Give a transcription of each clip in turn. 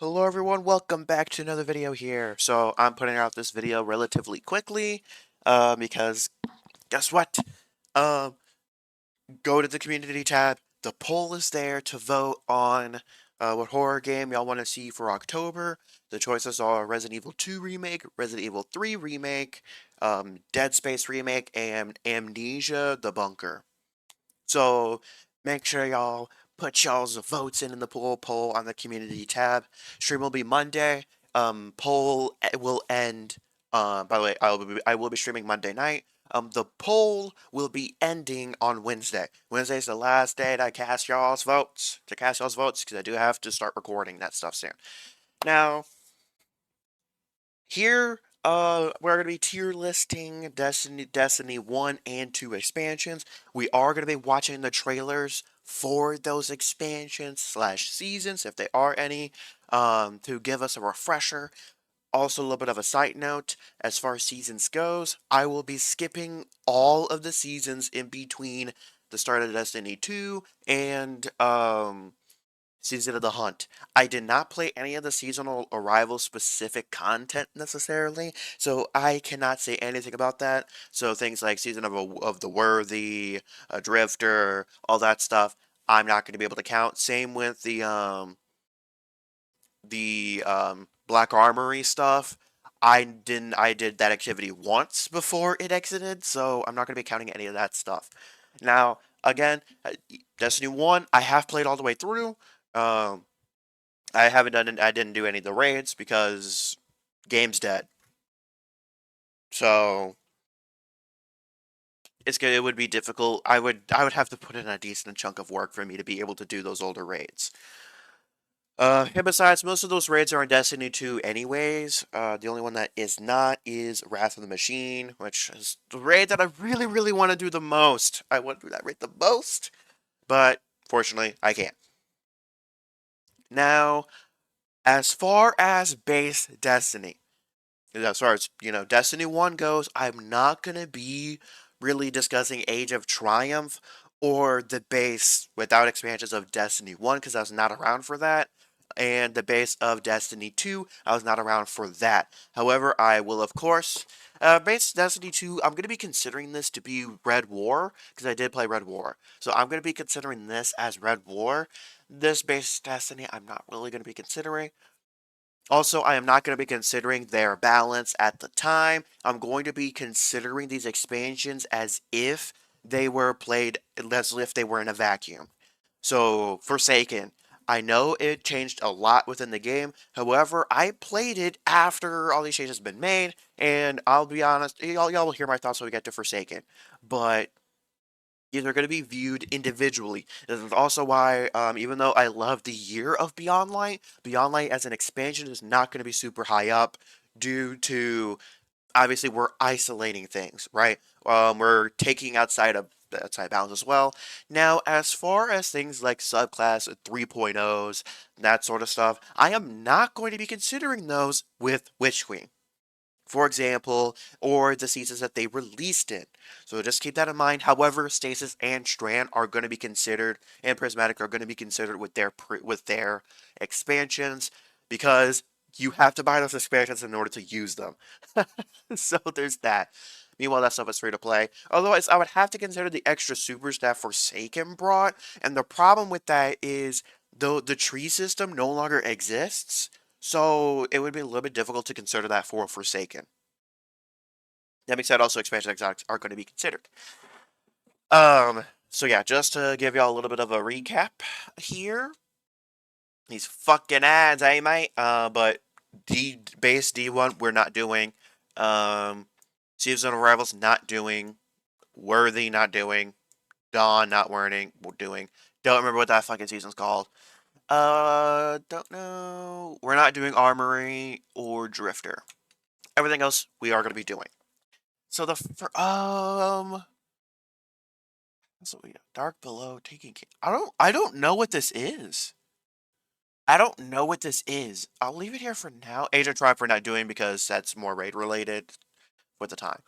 Hello everyone, welcome back to another video here. So I'm putting out this video relatively quickly, because guess what? Um, go to the community tab. The poll is there to vote on what horror game y'all want to see for October. The choices are Resident Evil 2 Remake, Resident Evil 3 Remake, Dead Space Remake, and Amnesia: The Bunker. So make sure y'all put y'all's votes in the poll on the community tab. Stream will be Monday. Poll will end. By the way, I will be streaming Monday night. The poll will be ending on Wednesday. Wednesday's the last day to cast y'all's votes. Because I do have to start recording that stuff soon. Now, here, we're going to be tier listing Destiny 1 and 2 expansions. We are going to be watching the trailers for those expansions slash seasons, if they are any, to give us a refresher. Also, a little bit of a side note, as far as seasons goes, I will be skipping all of the seasons in between the start of Destiny 2 and, Season of the Hunt. I did not play any of the seasonal arrival specific content necessarily, so I cannot say anything about that. So things like Season of the Worthy, Drifter, all that stuff, I'm not going to be able to count. Same with the Black Armory stuff. I did that activity once before it exited, so I'm not going to be counting any of that stuff. Now, again, Destiny 1, I have played all the way through. Um, I didn't do any of the raids because game's dead. So it would be difficult. I would have to put in a decent chunk of work for me to be able to do those older raids. And besides, most of those raids are in Destiny 2 anyways. The only one that is not is Wrath of the Machine, which is the raid that I really, really want to do the most. I want to do that raid the most, but fortunately, I can't. Now, as far as base Destiny, as far as, Destiny 1 goes, I'm not going to be really discussing Age of Triumph or the base without expansions of Destiny 1 because I was not around for that. And the base of Destiny 2, I was not around for that. However, I will, of course, base Destiny 2, I'm going to be considering this to be Red War because I did play Red War. So I'm going to be considering this as Red War. This base Destiny, I'm not really going to be considering. Also, I am not going to be considering their balance at the time. I'm going to be considering these expansions as if they were played, as if they were in a vacuum. So, Forsaken. I know it changed a lot within the game. However, I played it after all these changes have been made, and I'll be honest, y'all will hear my thoughts when we get to Forsaken. But these are going to be viewed individually. This is also why, even though I love the year of Beyond Light, Beyond Light as an expansion is not going to be super high up due to obviously we're isolating things, right? We're taking outside bounds as well. Now, as far as things like subclass 3.0s, that sort of stuff, I am not going to be considering those with Witch Queen, for example, or the seasons that they released in. So just keep that in mind. However, Stasis and Strand are going to be considered, and Prismatic are going to be considered with their expansions because you have to buy those expansions in order to use them. So there's that. Meanwhile, that stuff is free to play. Otherwise, I would have to consider the extra supers that Forsaken brought, and the problem with that is the tree system no longer exists. So it would be a little bit difficult to consider that for Forsaken. That being said, also expansion exotics are going to be considered. So yeah, just to give y'all a little bit of a recap here. These fucking ads, eh, mate? But base D1 we're not doing. Season of Rivals not doing. Worthy not doing. Dawn not doing. Don't remember what that fucking season's called. Don't know. We're not doing Armory or Drifter. Everything else we are going to be doing. So so we got Dark Below taking. I don't know what this is. I don't know what this is. I'll leave it here for now. Age of Triumph we're not doing because that's more raid related with the time.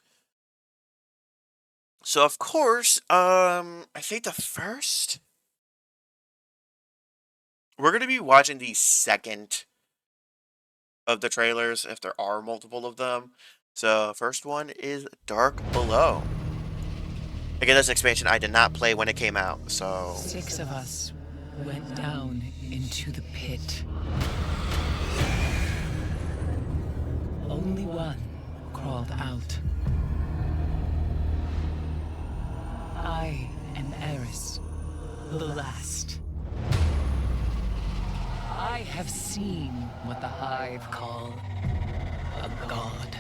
So of course, I think the first we're gonna be watching the second of the trailers, if there are multiple of them. So, first one is Dark Below. Again, this expansion I did not play when it came out, so... 6 of us went down into the pit. Only one crawled out. I am Eris, the last. I have seen what the Hive call a god.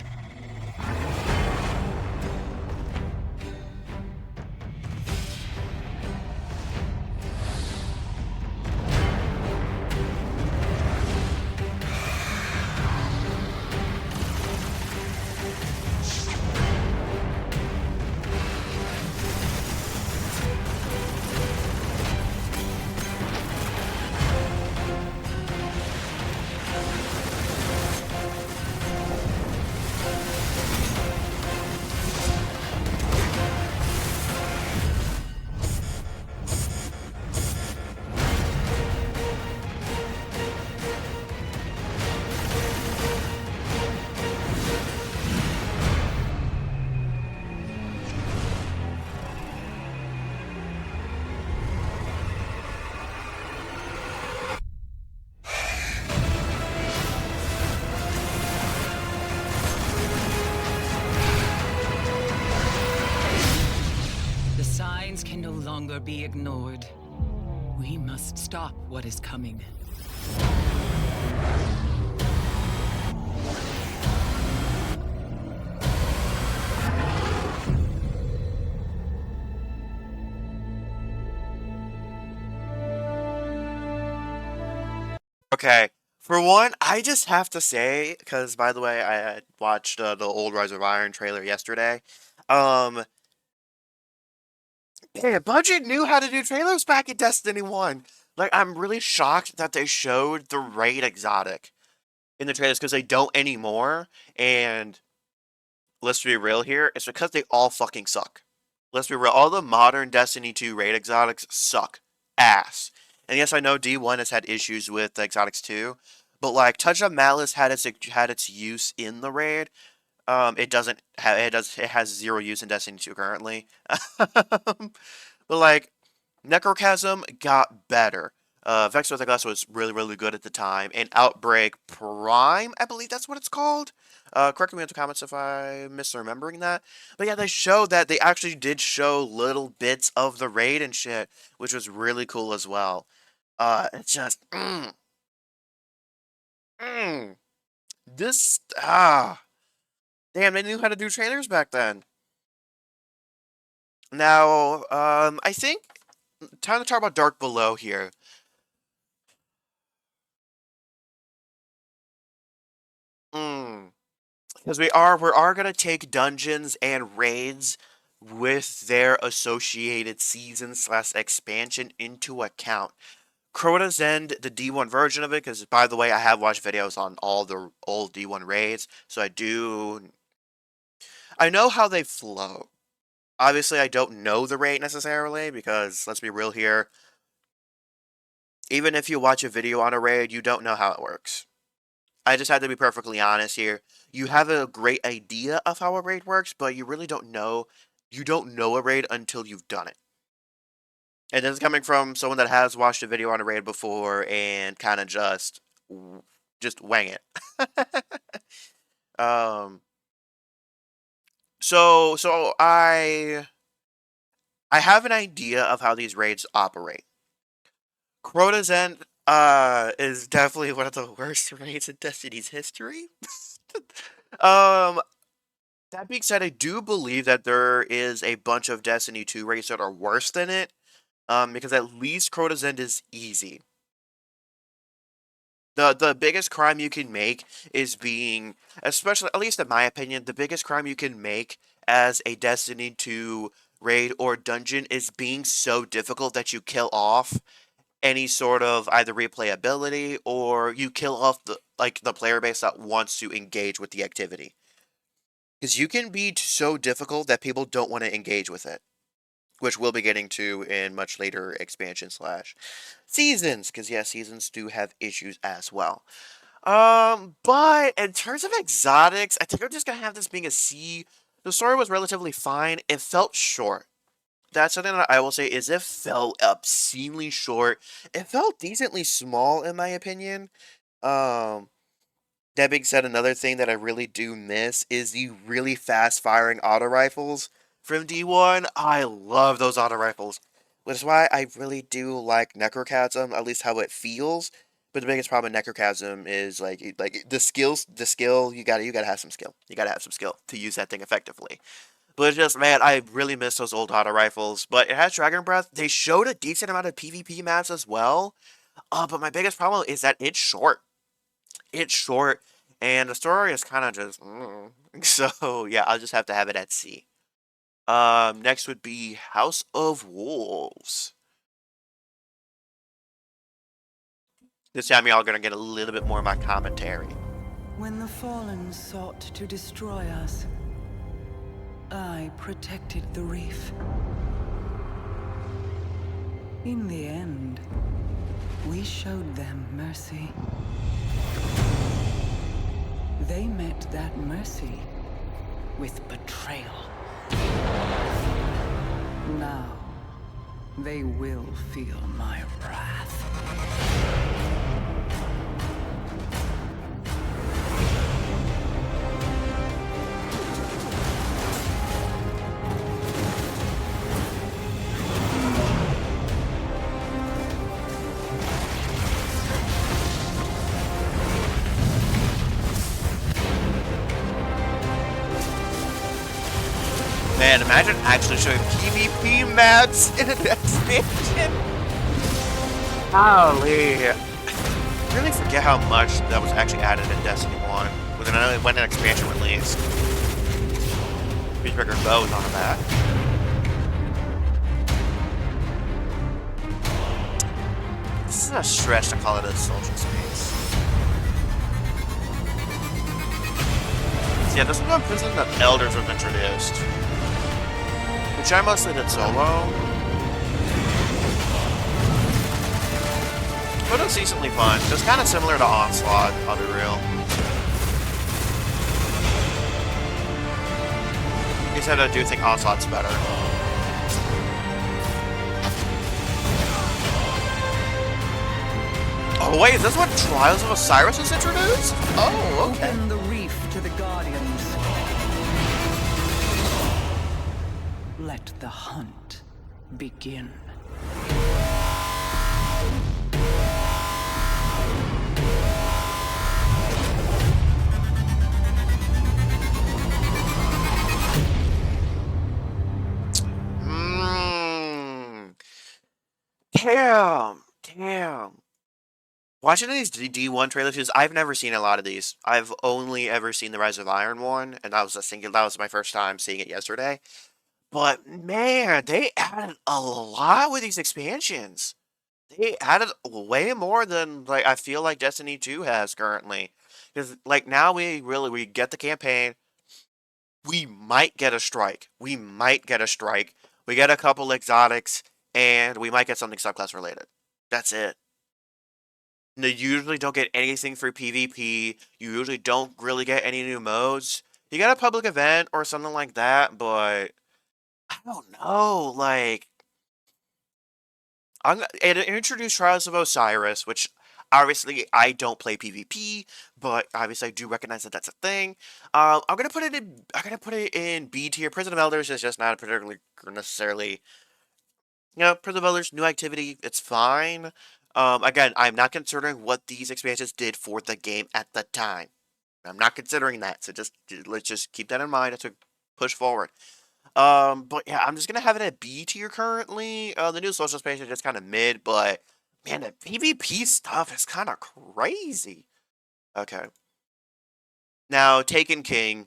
The signs can no longer be ignored. We must stop what is coming. Okay, for one, I just have to say, because by the way, I watched the old Rise of Iron trailer yesterday. Um, yeah, Budget knew how to do trailers back in Destiny 1. Like, I'm really shocked that they showed the Raid Exotic in the trailers because they don't anymore. And let's be real here, it's because they all fucking suck. Let's be real, all the modern Destiny 2 Raid Exotics suck ass. And yes, I know D1 has had issues with the Exotics too, but like Touch of Malice had its use in the raid. It doesn't have it has zero use in Destiny 2 currently. But like Necrochasm got better. Vex with the Glass was really, really good at the time. And Outbreak Prime, I believe that's what it's called. Correct me in the comments if I'm misremembering that. But yeah, they showed that they actually did show little bits of the raid and shit, which was really cool as well. It's just, mm, this, damn, they knew how to do trailers back then. Now, I think, time to talk about Dark Below here. Because we are gonna take dungeons and raids with their associated season slash expansion into account. Crota's End, the D1 version of it, because by the way, I have watched videos on all the old D1 raids, so I know how they flow. Obviously, I don't know the raid necessarily, because let's be real here, even if you watch a video on a raid, you don't know how it works. I just had to be perfectly honest here. You have a great idea of how a raid works, but you really don't know. You don't know a raid until you've done it. And this is coming from someone that has watched a video on a raid before and kind of just wang it. um. So I have an idea of how these raids operate. Crota's End is definitely one of the worst raids in Destiny's history. um That being said, I do believe that there is a bunch of Destiny 2 raids that are worse than it, because at least Crota's End is easy. The biggest crime you can make is being, especially, at least in my opinion, the biggest crime you can make as a Destiny 2 raid or dungeon is being so difficult that you kill off any sort of either replayability or you kill off the player base that wants to engage with the activity. Because you can be so difficult that people don't want to engage with it, which we'll be getting to in much later expansion slash seasons. Because yeah, seasons do have issues as well. But in terms of exotics, I think I'm just gonna have this being a C. The story was relatively fine. It felt short. That's something that I will say is it felt obscenely short. It felt decently small in my opinion. Um, that being said, another thing that I really do miss is the really fast firing auto rifles from D1. I love those auto rifles. Which is why I really do like Necrochasm, at least how it feels. But the biggest problem with Necrochasm is like the skill, you gotta have some skill. You gotta have some skill to use that thing effectively. But it's just, man, I really miss those old auto rifles. But it has Dragon Breath. They showed a decent amount of PvP maps as well. But my biggest problem is that it's short. It's short, and the story is kind of just. So yeah, I'll just have to have it at C. Next would be House of Wolves. This time y'all gonna get a little bit more of my commentary. When the Fallen sought to destroy us, I protected the reef. In the end, we showed them mercy. They met that mercy with betrayal. Now, they will feel my wrath. Man, imagine actually showing PvP maps in an expansion. Holy. I really forget how much that was actually added in Destiny 1. When an expansion released. Peacemaker Bow is on the back. This is a stretch to call it a social space. So yeah, this is when Prison of Elders was introduced. Which I mostly did solo. But it was decently fun. It was kind of similar to Onslaught, I'll be real. Except I do think Onslaught's better. Oh wait, is this when Trials of Osiris was introduced? Oh, okay. Open the reef to the Guardians. Let the hunt begin. Damn. Watching these D1 trailers, I've never seen a lot of these. I've only ever seen the Rise of Iron one, and that was my first time seeing it yesterday. But man, they added a lot with these expansions. They added way more than like I feel like Destiny 2 has currently. Because like now we get the campaign. We might get a strike. We might get a strike. We get a couple exotics, and we might get something subclass related. That's it. You usually don't get anything for PvP. You usually don't really get any new modes. You get a public event or something like that, but I don't know. Like, it introduced Trials of Osiris, which obviously I don't play PvP, but obviously I do recognize that that's a thing. I'm gonna put it in B tier. Prison of Elders is just not a particularly necessarily, Prison of Elders new activity. It's fine. Again, I'm not considering what these expansions did for the game at the time. I'm not considering that, so let's just keep that in mind as we push forward. But yeah, I'm just gonna have it at B tier currently. The new social space is just kind of mid, but man, the PvP stuff is kind of crazy. Okay. Now, Taken King.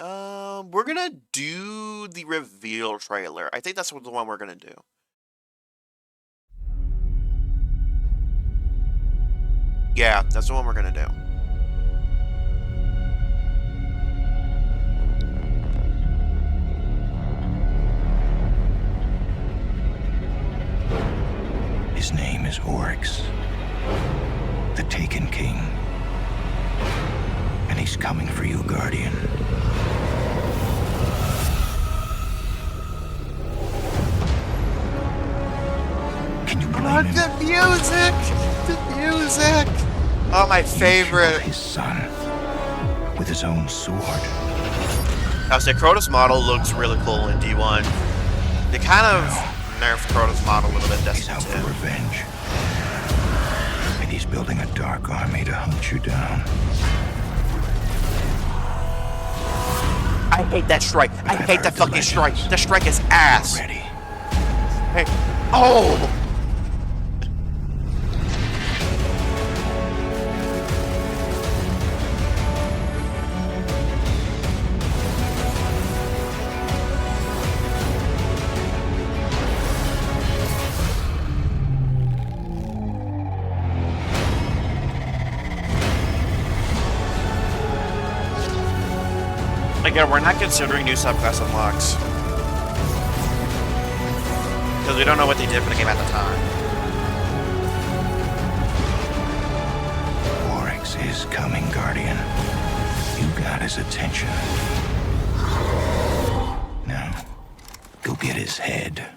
We're gonna do the reveal trailer. I think that's the one we're gonna do. Yeah, that's the one we're gonna do. His name is Oryx. The Taken King. And he's coming for you, Guardian. Can you blame him? The music! The music! Oh, my He favorite. killed his son with his own sword. I'll say Kratos' model looks really cool in D1. They kind of nerfed Kratos' model a little bit. He's out for revenge. And he's building a dark army to hunt you down. I hate that strike. I hate that fucking strike. The strike is ass. Ready. Hey. Oh! Again, we're not considering new subclass unlocks. Because we don't know what they did for the game at the time. Oryx is coming, Guardian. You got his attention. Now, go get his head.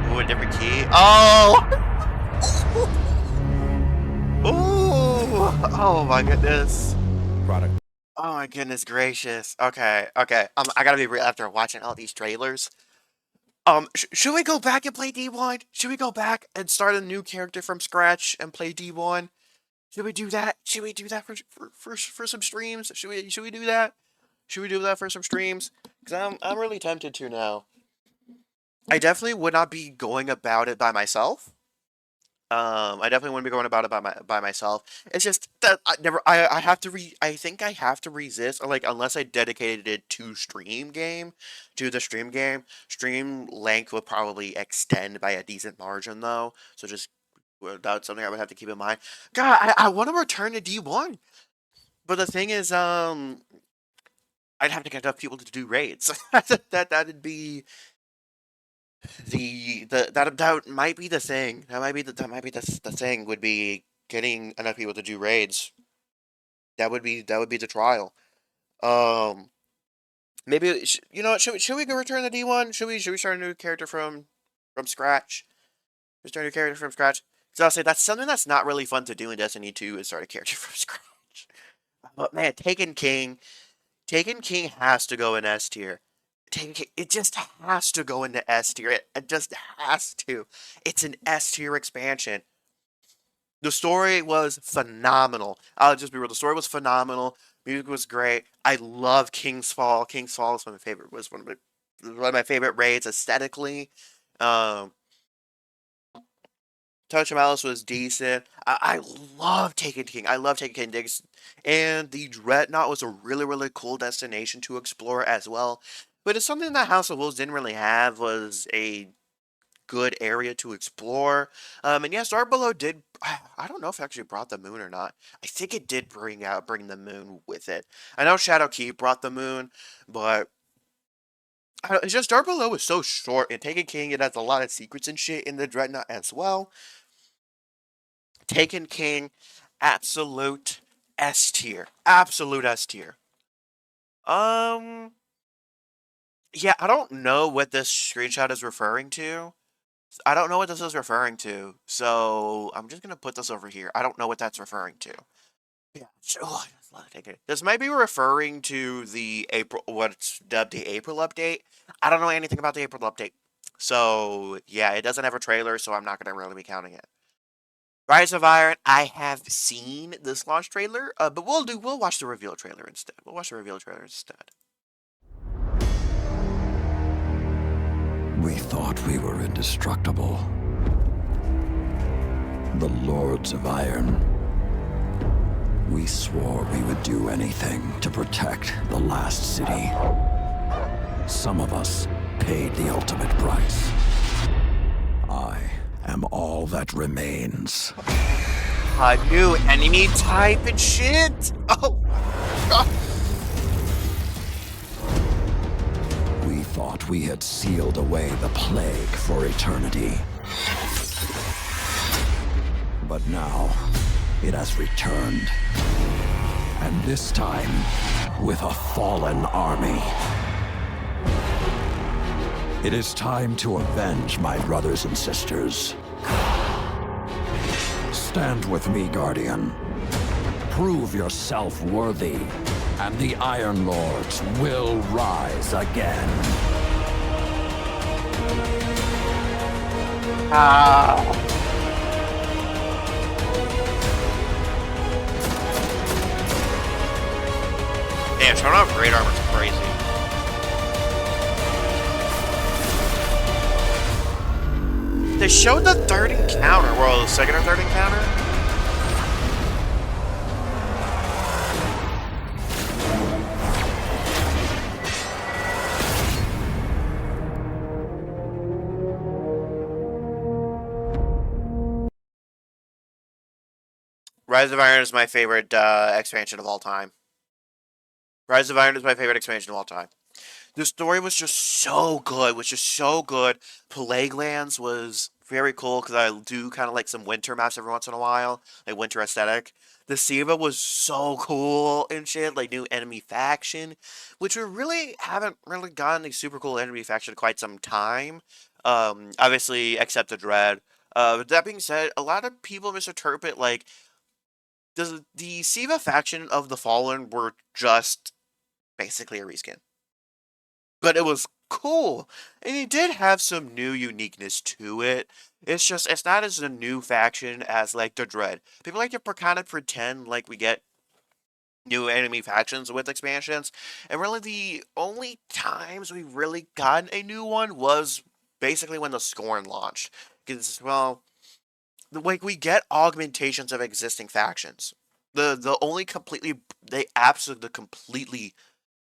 Ooh, a different key. Oh! Ooh! Oh my goodness. Product. Oh my goodness gracious. Okay, okay. I gotta be real after watching all these trailers. Should we go back and play D1? Should we go back and start a new character from scratch and play D1? Should we do that? Should we do that for some streams? Should we do that? Should we do that for some streams? Because I'm really tempted to now. I definitely would not be going about it by myself. I definitely wouldn't be going about it by myself. It's just that I have to I think I have to resist, or like, unless I dedicated it to the stream game. Stream length would probably extend by a decent margin though. So just, that's something I would have to keep in mind. God, I want to return to D1. But the thing is, I'd have to get enough people to do raids. That'd be that might be the thing. That might be the thing, would be getting enough people to do raids. That would be the trial. Maybe you know what? Should we go return to D1? Should we start a new character from scratch? Start a new character from scratch. Because I'll say that's something that's not really fun to do in Destiny 2, is start a character from scratch. But man, Taken King has to go in S tier. It just has to go into S tier. It just has to. It's an S tier expansion. The story was phenomenal. I'll just be real. The story was phenomenal. Music was great. I love King's Fall. King's Fall is one of my favorite raids aesthetically. Touch of Malice was decent. I love Taken King. I love Taken King. And the Dreadnought was a really, really cool destination to explore as well. But it's something that House of Wolves didn't really have, was a good area to explore. And yes, Dark Below did, I don't know if it actually brought the moon or not. I think it did bring the moon with it. I know Shadowkeep brought the moon, but it's just Dark Below was so short, and Taken King, it has a lot of secrets and shit in the Dreadnought as well. Taken King, absolute S tier. Absolute S tier. Yeah, I don't know what this screenshot is referring to. I don't know what this is referring to, so I'm just gonna put this over here. I don't know what that's referring to. Yeah, this might be referring to the what's dubbed the April update. I don't know anything about the April update, so yeah, it doesn't have a trailer, so I'm not gonna really be counting it. Rise of Iron, I have seen this launch trailer, but we'll watch the reveal trailer instead. We'll watch the reveal trailer instead. We thought we were indestructible. The Lords of Iron. We swore we would do anything to protect the last city. Some of us paid the ultimate price. I am am all that remains. A new enemy type and shit. Oh, God. We thought we had sealed away the plague for eternity. But now, it has returned. And this time, with a fallen army. It is time to avenge my brothers and sisters. Stand with me, Guardian. Prove yourself worthy, and the Iron Lords will rise again. Damn, showing off great armor is crazy. They showed the third encounter. Well, the second or third encounter? Rise of Iron is my favorite expansion of all time. Rise of Iron is my favorite expansion of all time. The story was just so good, Plaguelands was very cool because I do kind of like some winter maps every once in a while, like winter aesthetic. The Siva was so cool and shit, like new enemy faction, which we really haven't really gotten a super cool enemy faction in quite some time. Obviously, except the Dread. But that being said, a lot of people misinterpret like the Siva faction of the Fallen were just basically a reskin. But it was cool, and it did have some new uniqueness to it. It's just, it's not as a new faction as, like, the Dread. People like to kind of pretend like we get new enemy factions with expansions, and really the only times we really gotten a new one was basically when the Scorn launched. Because, well, like, we get augmentations of existing factions. The only completely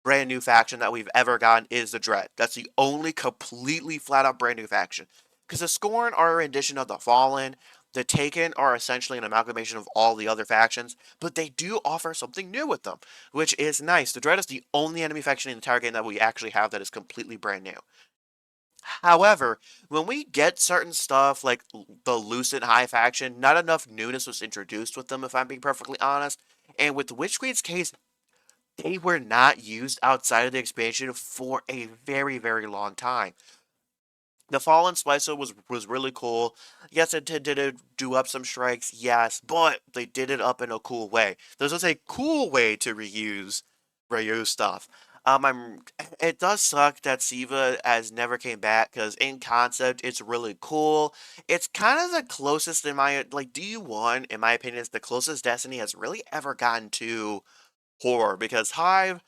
brand new faction that we've ever gotten is the Dread. That's the only completely flat out brand new faction. Because the Scorn are a rendition of the Fallen. The Taken are essentially an amalgamation of all the other factions, but they do offer something new with them, which is nice. The Dread is the only enemy faction in the entire game that we actually have that is completely brand new. However, when we get certain stuff like the Lucent High faction, not enough newness was introduced with them, if I'm being perfectly honest. And with the Witch Queen's case, they were not used outside of the expansion for a very, very long time. The Fallen Slicer was really cool. Yes, it did do up some strikes, yes, but they did it up in a cool way. This was a cool way to reuse stuff. It does suck that Siva has never came back, because in concept, it's really cool. It's kind of the closest in my, like, DU1, in my opinion, is the closest Destiny has really ever gotten to horror, because Hive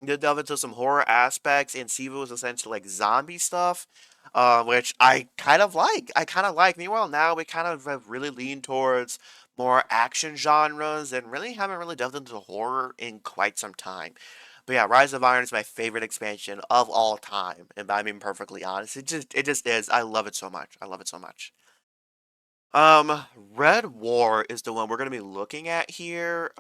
did delve into some horror aspects, and Siva was essentially like zombie stuff, which I kind of like. Meanwhile, now we kind of have really leaned towards more action genres, and really haven't really delved into horror in quite some time. But yeah, Rise of Iron is my favorite expansion of all time, and I'm being perfectly honest, it just is. I love it so much. Red War is the one we're gonna be looking at here.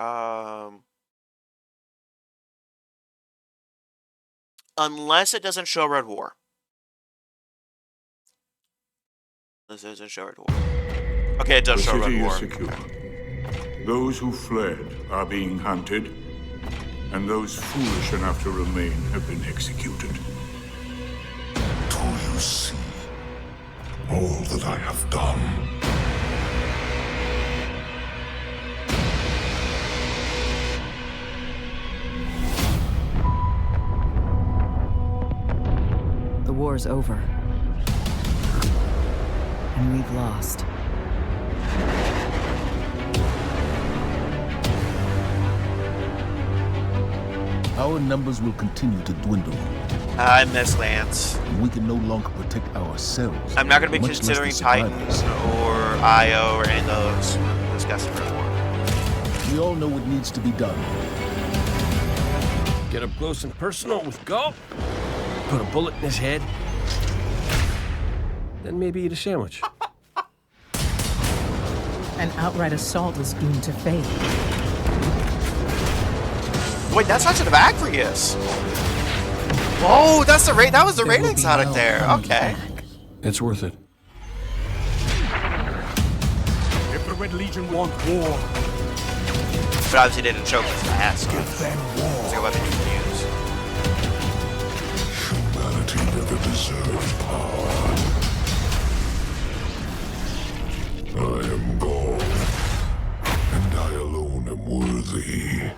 Unless it doesn't show Red War. This doesn't show Red War. Okay, it does show Red War. The city is secure. Those who fled are being hunted, and those foolish enough to remain have been executed. Do you see all that I have done? The war's over. And we've lost. Our numbers will continue to dwindle. I miss Lance. We can no longer protect ourselves. I'm not going to be much less considering the survivors. Titans or IO or any of those discussing Red War. We all know what needs to be done. Get up close and personal with Gulp. Put a bullet in his head. Then maybe eat a sandwich. An outright assault is doomed to fail. Wait, that's not to the Agrius. Whoa, that's the that was the raid exotic there. Okay. It's worth it. If the Red Legion want war, But obviously they didn't show us fast. Give them war. So weapon you can use. Humanity never deserved power. I am God, and I alone am worthy.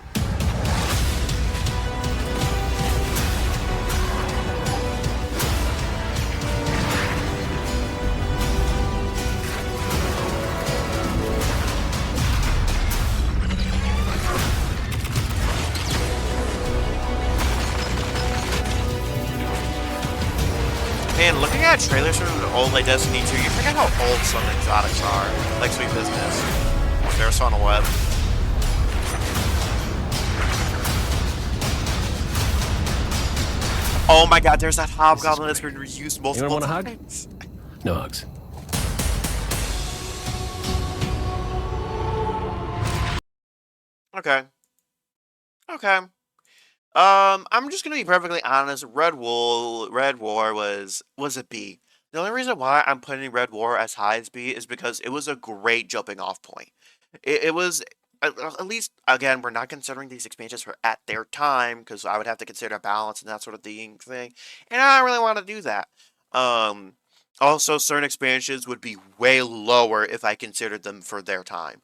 Man, looking at trailers from the old like Destiny 2, you forget how old some exotics are. Like Sweet Business. There's on a web. Oh my god, there's that hobgoblin that's been reused multiple times. No hugs. Okay. Okay. I'm just gonna be perfectly honest. Red War was a B. The only reason why I'm putting Red War as high as B is because it was a great jumping off point. It was at least again we're not considering these expansions for at their time because I would have to consider balance and that sort of thing, and I don't really want to do that. Also certain expansions would be way lower if I considered them for their time.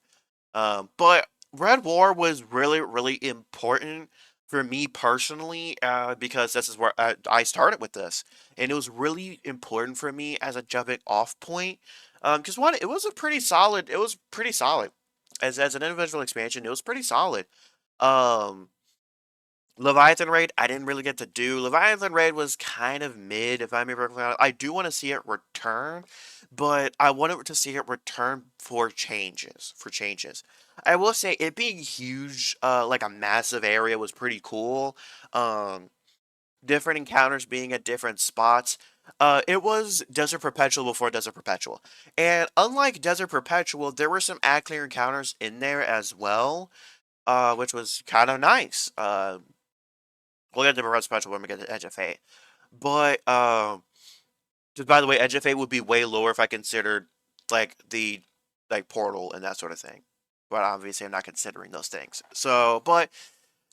But Red War was really important for me personally, because this is where I started with this, and it was really important for me as a jumping off point. Because one, it was pretty solid as an individual expansion. It was pretty solid. Leviathan Raid, I didn't really get to do. Leviathan Raid was kind of mid, if I'm being perfectly honest. I do want to see it return, but I wanted to see it return for changes. I will say it being huge, like a massive area, was pretty cool. Different encounters being at different spots. It was Desert Perpetual before Desert Perpetual. And unlike Desert Perpetual, there were some ad clear encounters in there as well, which was kind of nice. We'll get to Desert Perpetual when we get to Edge of Fate. But, just by the way, Edge of Fate would be way lower if I considered, like, the, like, Portal and that sort of thing. But obviously I'm not considering those things. So, but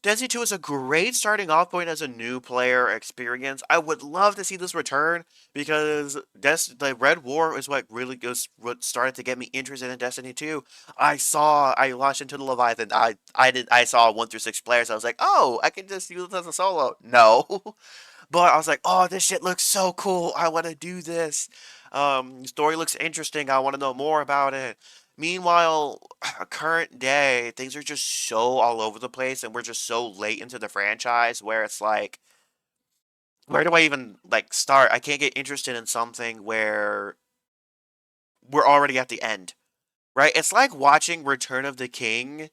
Destiny 2 is a great starting off point as a new player experience. I would love to see this return because the Red War is what what started to get me interested in Destiny 2. I launched into the Leviathan. I saw 1 through 6 players. I was like, oh, I can just use this as a solo. No. But I was like, oh, this shit looks so cool. I want to do this. Story looks interesting. I want to know more about it. Meanwhile, current day, things are just so all over the place, and we're just so late into the franchise where it's like, where do I even, like, start? I can't get interested in something where we're already at the end, right? It's like watching Return of the King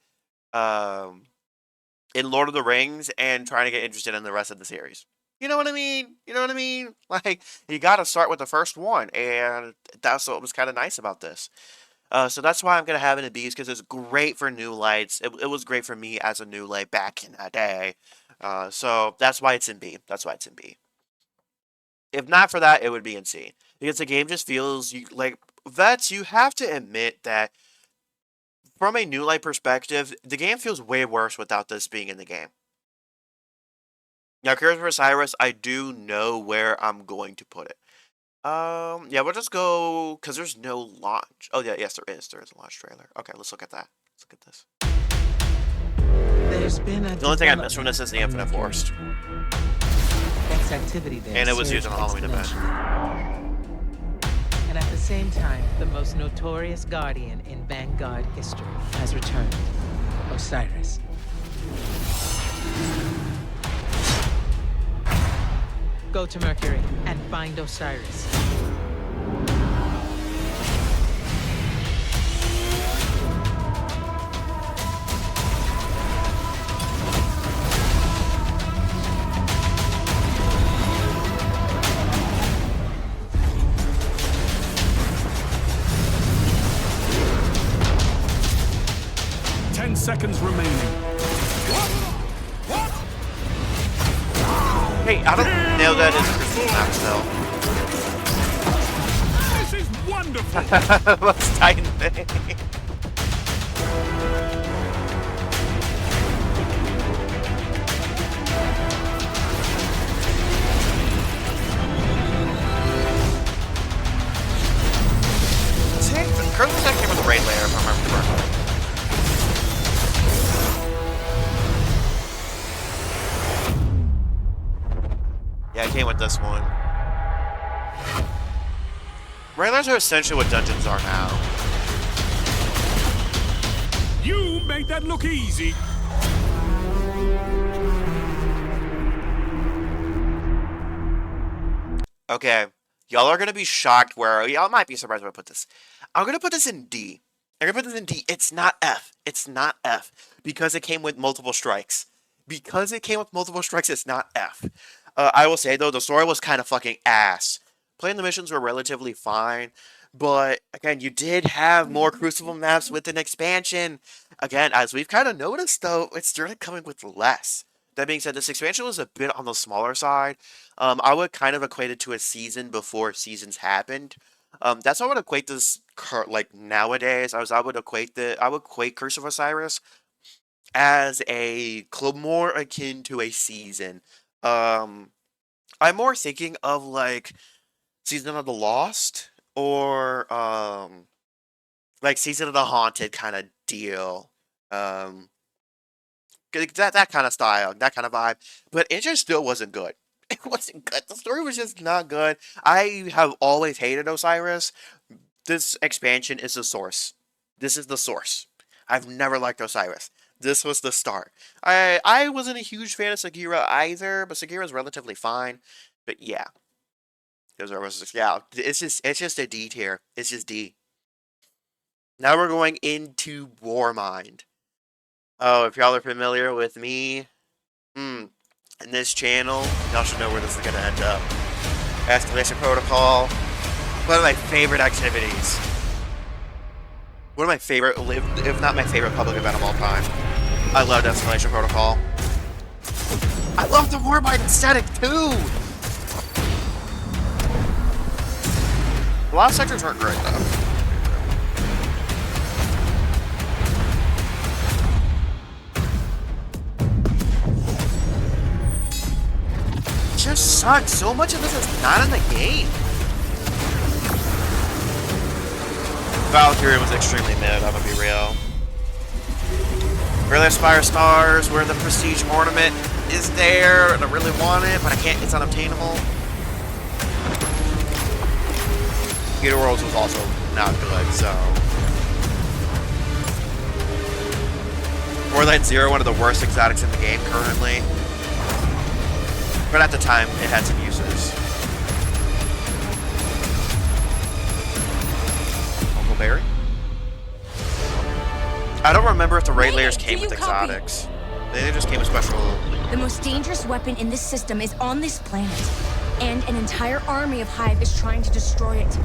in Lord of the Rings and trying to get interested in the rest of the series. You know what I mean? Like, you gotta start with the first one, and that's what was kind of nice about this. So that's why I'm going to have it in B's, because it's great for new lights. It was great for me as a new light back in that day. So that's why it's in B. If not for that, it would be in C. Because the game just feels, like, Vets, you have to admit that from a new light perspective, the game feels way worse without this being in the game. Now, Curse of Osiris, I do know where I'm going to put it. Yeah, we'll just go, because there's no launch. Oh, yeah, yes, there is. There is a launch trailer. Okay, let's look at that. Let's look at this. There's been a The only thing I missed from this is the Infinite Forest. Activity there And it was used on a Halloween event. And at the same time, the most notorious Guardian in Vanguard history has returned. Osiris. Go to Mercury and find Osiris. 10 seconds remaining. Hey, I don't know that is crystal map This is wonderful. still. Most Titan thing. Crystal's that came with a raid layer, if I remember correctly. Yeah, it came with this one. Raid layers are essentially what dungeons are now. You made that look easy. Okay, y'all are gonna be shocked where y'all might be surprised when I put this. I'm gonna put this in D. I'm gonna put this in D. It's not F. It's not F because it came with multiple strikes. Because it came with multiple strikes, it's not F. I will say though, the story was kind of fucking ass. Playing the missions were relatively fine, but again, you did have more Crucible maps with an expansion. Again, as we've kind of noticed though, it started coming with less. That being said, this expansion was a bit on the smaller side. I would kind of equate it to a season before seasons happened. That's how I would equate this like nowadays. I would equate Curse of Osiris as a club more akin to a season. I'm more thinking of like Season of the Lost or like Season of the Haunted kind of deal. That kind of style, that kind of vibe. But it just still wasn't good. It wasn't good. The story was just not good. I have always hated Osiris. This expansion is the source. This is the source. I've never liked Osiris. This was the start. I wasn't a huge fan of Sagira either, but Sagira is relatively fine. But yeah. It's just a D tier. It's just D. Now we're going into Warmind. Oh, if y'all are familiar with me, in this channel, y'all should know where this is gonna end up. Escalation Protocol, one of my favorite activities. One of my favorite, if not my favorite public event of all time. I loved Escalation Protocol. I love the Warmind aesthetic too! A lot of sectors weren't great though. Just sucks. So much of this is not in the game. Valkyrie was extremely mid, I'm gonna be real. Really Aspire Stars, where the Prestige Ornament is there, and I really want it, but I can't, it's unobtainable. Computer Worlds was also not good, so. Warlight Zero, one of the worst exotics in the game currently. But at the time, it had some uses. Uncle Barry? I don't remember if the raid layers came with exotics. They just came with special... The most dangerous weapon in this system is on this planet. And an entire army of Hive is trying to destroy it.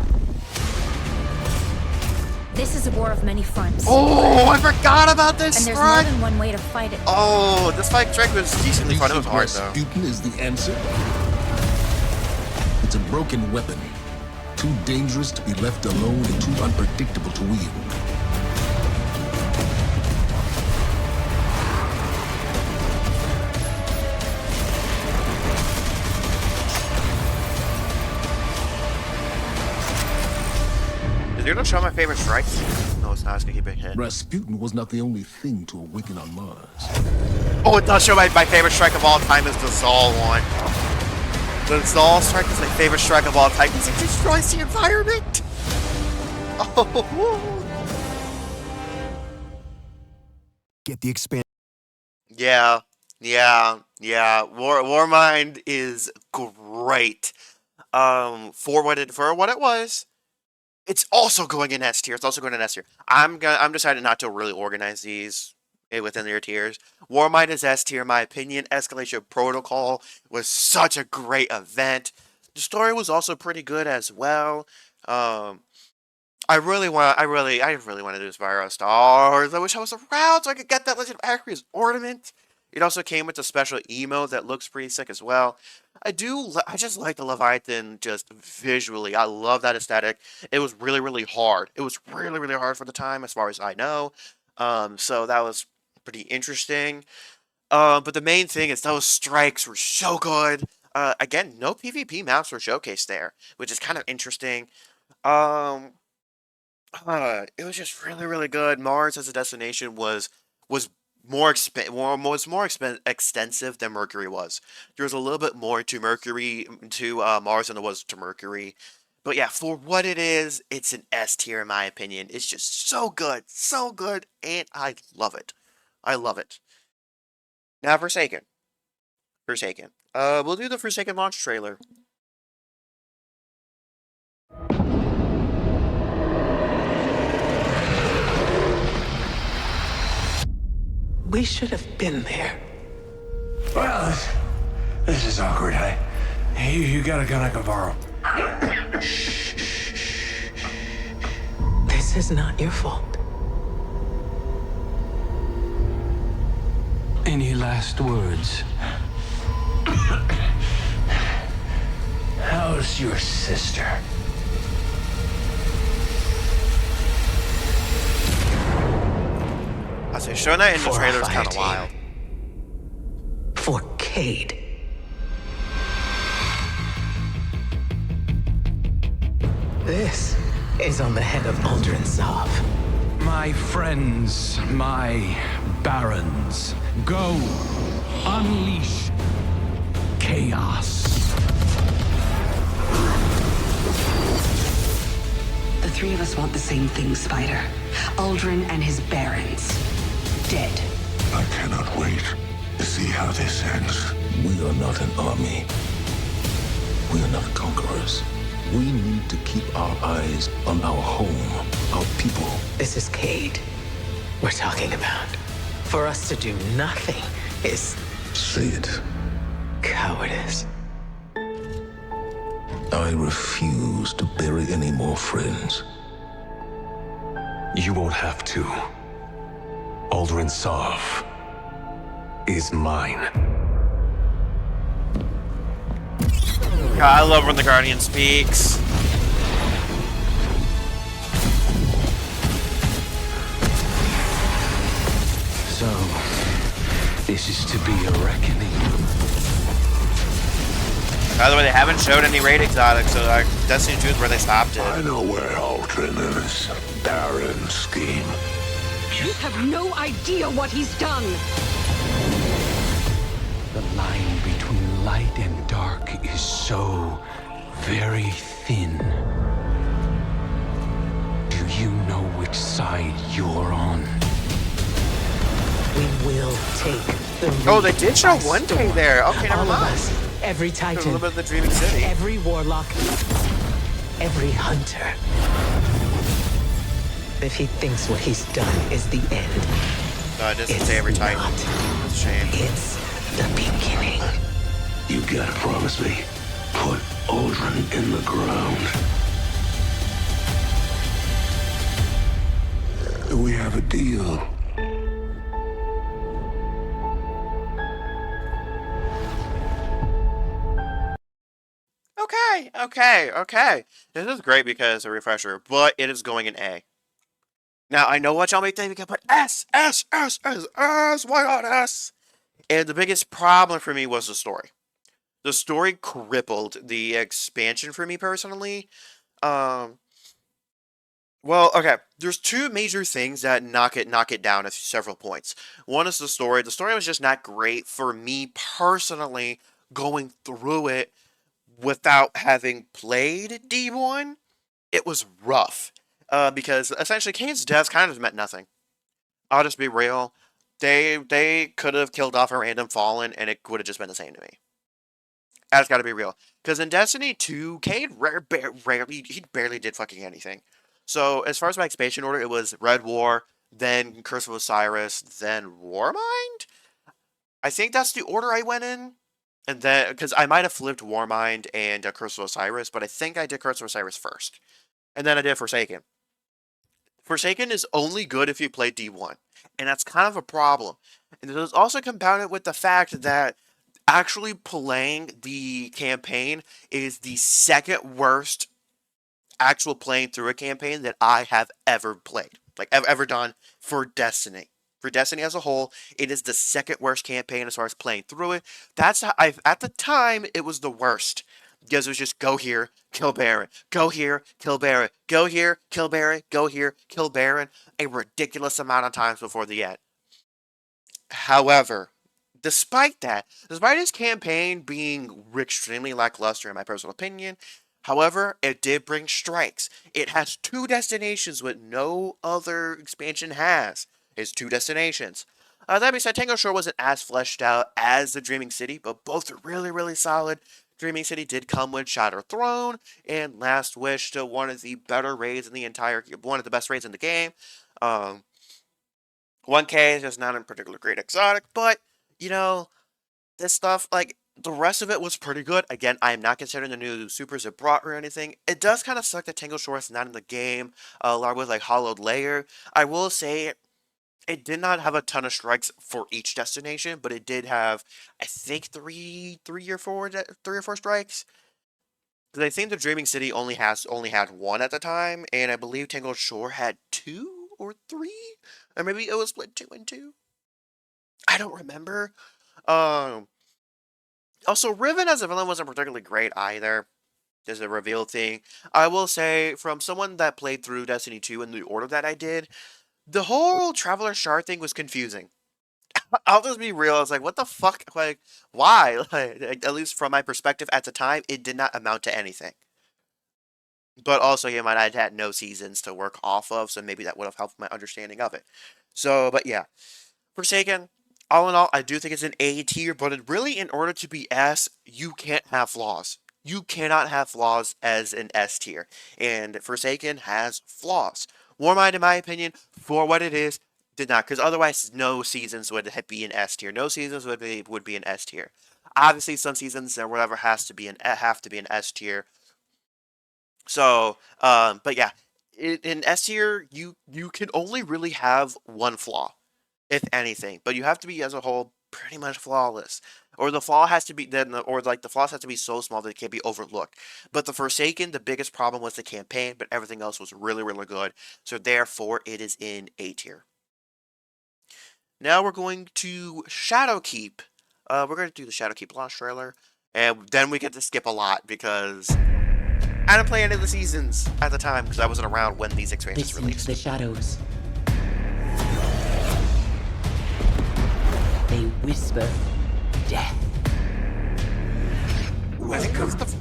This is a war of many fronts. Oh, I forgot about this And there's more than one way to fight it. Oh, this fight track was decently fun. It was hard, though. Rasputin is the answer? It's a broken weapon. Too dangerous to be left alone and too unpredictable to wield. You're gonna show my favorite strikes? No, it's not. It's gonna keep it hit. Rasputin was not the only thing to awaken on Mars. Oh, it does show my favorite strike of all time is the Zal one. The Zal strike is my favorite strike of all time because it destroys the environment. Oh. Get the expand. Yeah. Warmind is great. For what it was. It's also going in S tier. I'm deciding not to really organize these within their tiers. Warmind is S tier, in my opinion. Escalation Protocol was such a great event. The story was also pretty good as well. I really want to do Spyro Stars. I wish I was around so I could get that Legend of Arceus ornament. It also came with a special emote that looks pretty sick as well. I just like the Leviathan just visually. I love that aesthetic. It was really, really hard. It was really, really hard for the time, as far as I know. So that was pretty interesting. But the main thing is those strikes were so good. Again, no PvP maps were showcased there, which is kind of interesting. It was just really, really good. Mars as a destination was extensive than Mercury was. There was a little bit more to Mars than there was to Mercury. But yeah, for what it is, it's an S tier in my opinion. It's just so good, and I love it. I love it. Now Forsaken. We'll do the Forsaken launch trailer. We should have been there. Well, this is awkward. You got a gun I can borrow? This is not your fault. Any last words? How's your sister? I say showing that in the For trailer is our kind of fire wild. For Cayde. This is on the head of Uldren Sov. My friends, my barons, go unleash chaos. The three of us want the same thing, Spider. Uldren and his barons. Dead. I cannot wait to see how this ends. We are not an army. We are not conquerors. We need to keep our eyes on our home, our people. This is Cayde we're talking about. For us to do nothing is... Say it. Cowardice. I refuse to bury any more friends. You won't have to. Uldren Sov is mine. God, I love when the Guardian speaks. So, this is to be a reckoning. By the way, they haven't showed any raid exotics, so Destiny 2 is where they stopped it. I know where Uldren is. Baron scheme. You have no idea what he's done. The line between light and dark is so very thin. Do you know which side you're on? We will take the... Oh, they did show one day there. Okay, never All of mind. us, every Titan, A little bit of the Dreaming City. every Warlock, every Hunter. If he thinks what he's done is the end, No, it doesn't say every time. It's a shame. It's the beginning. You gotta promise me. Put Uldren in the ground. Do we have a deal? Okay. This is great because a refresher, but it is going in A. Now, I know what y'all may think, we can put S, why not S? And the biggest problem for me was the story. The story crippled the expansion for me personally. Well, okay, there's two major things that knock it down at several points. One is the story. The story was just not great for me personally going through it without having played D1. It was rough. Because essentially Kane's death kind of meant nothing. I'll just be real. They could have killed off a random Fallen and it would have just been the same to me. I just gotta be real. Because in Destiny 2, Kane barely did fucking anything. So as far as my expansion order, it was Red War, then Curse of Osiris, then Warmind? I think that's the order I went in. And then, because I might have flipped Warmind and Curse of Osiris, but I think I did Curse of Osiris first. And then I did Forsaken. Forsaken is only good if you play D1, and that's kind of a problem. And it is also compounded with the fact that actually playing the campaign is the second worst actual playing through a campaign that I have ever played, like ever done for Destiny. For Destiny as a whole, it is the second worst campaign as far as playing through it. That's how at the time it was the worst because it was just go here, kill Baron, go here, kill Baron, go here, kill Baron, go here, kill Baron, a ridiculous amount of times before the end. However, despite his campaign being extremely lackluster in my personal opinion, however, it did bring strikes. It has 2 destinations what no other expansion has. It's 2 destinations. That being said, Tango Shore wasn't as fleshed out as the Dreaming City, but both are really, really solid. Dreaming City did come with Shattered Throne and Last Wish, to one of the better raids in the entire, one of the best raids in the game. 1K is just not a particularly great exotic, but, you know, this stuff, like, the rest of it was pretty good. Again, I am not considering the new supers it brought or anything. It does kind of suck that Tango Shore is not in the game, along with, like, Hollowed Layer. I will say, it did not have a ton of strikes for each destination, but it did have, I think, three or four strikes. Because I think the Dreaming City only had 1 at the time, and I believe Tango Shore had 2 or 3, or maybe it was split 2 and 2. I don't remember. Also, Riven as a villain wasn't particularly great either. There's a reveal thing. I will say, from someone that played through Destiny 2 in the order that I did, the whole Traveler Shard thing was confusing. I'll just be real. I was like, what the fuck? Like, why? Like, at least from my perspective at the time, it did not amount to anything. But also, you might have had no seasons to work off of, so maybe that would have helped my understanding of it. So, but yeah. Forsaken, all in all, I do think it's an A tier, but it really, in order to be S, you can't have flaws. You cannot have flaws as an S tier. And Forsaken has flaws. Warmind, in my opinion, for what it is, did not, because otherwise no seasons would be an S tier. No seasons would be an S tier. Obviously, some seasons or whatever have to be an S tier. So, but yeah, in S tier, you can only really have one flaw, if anything, but you have to be as a whole pretty much flawless. Or the flaw has to be the flaws have to be so small that it can't be overlooked. But the Forsaken, the biggest problem was the campaign, but everything else was really, really good. So therefore, it is in A tier. Now we're going to Shadowkeep. We're going to do the Shadowkeep launch trailer, and then we get to skip a lot because I didn't play any of the seasons at the time because I wasn't around when these expansions released. The shadows. They whisper death. I think that's the...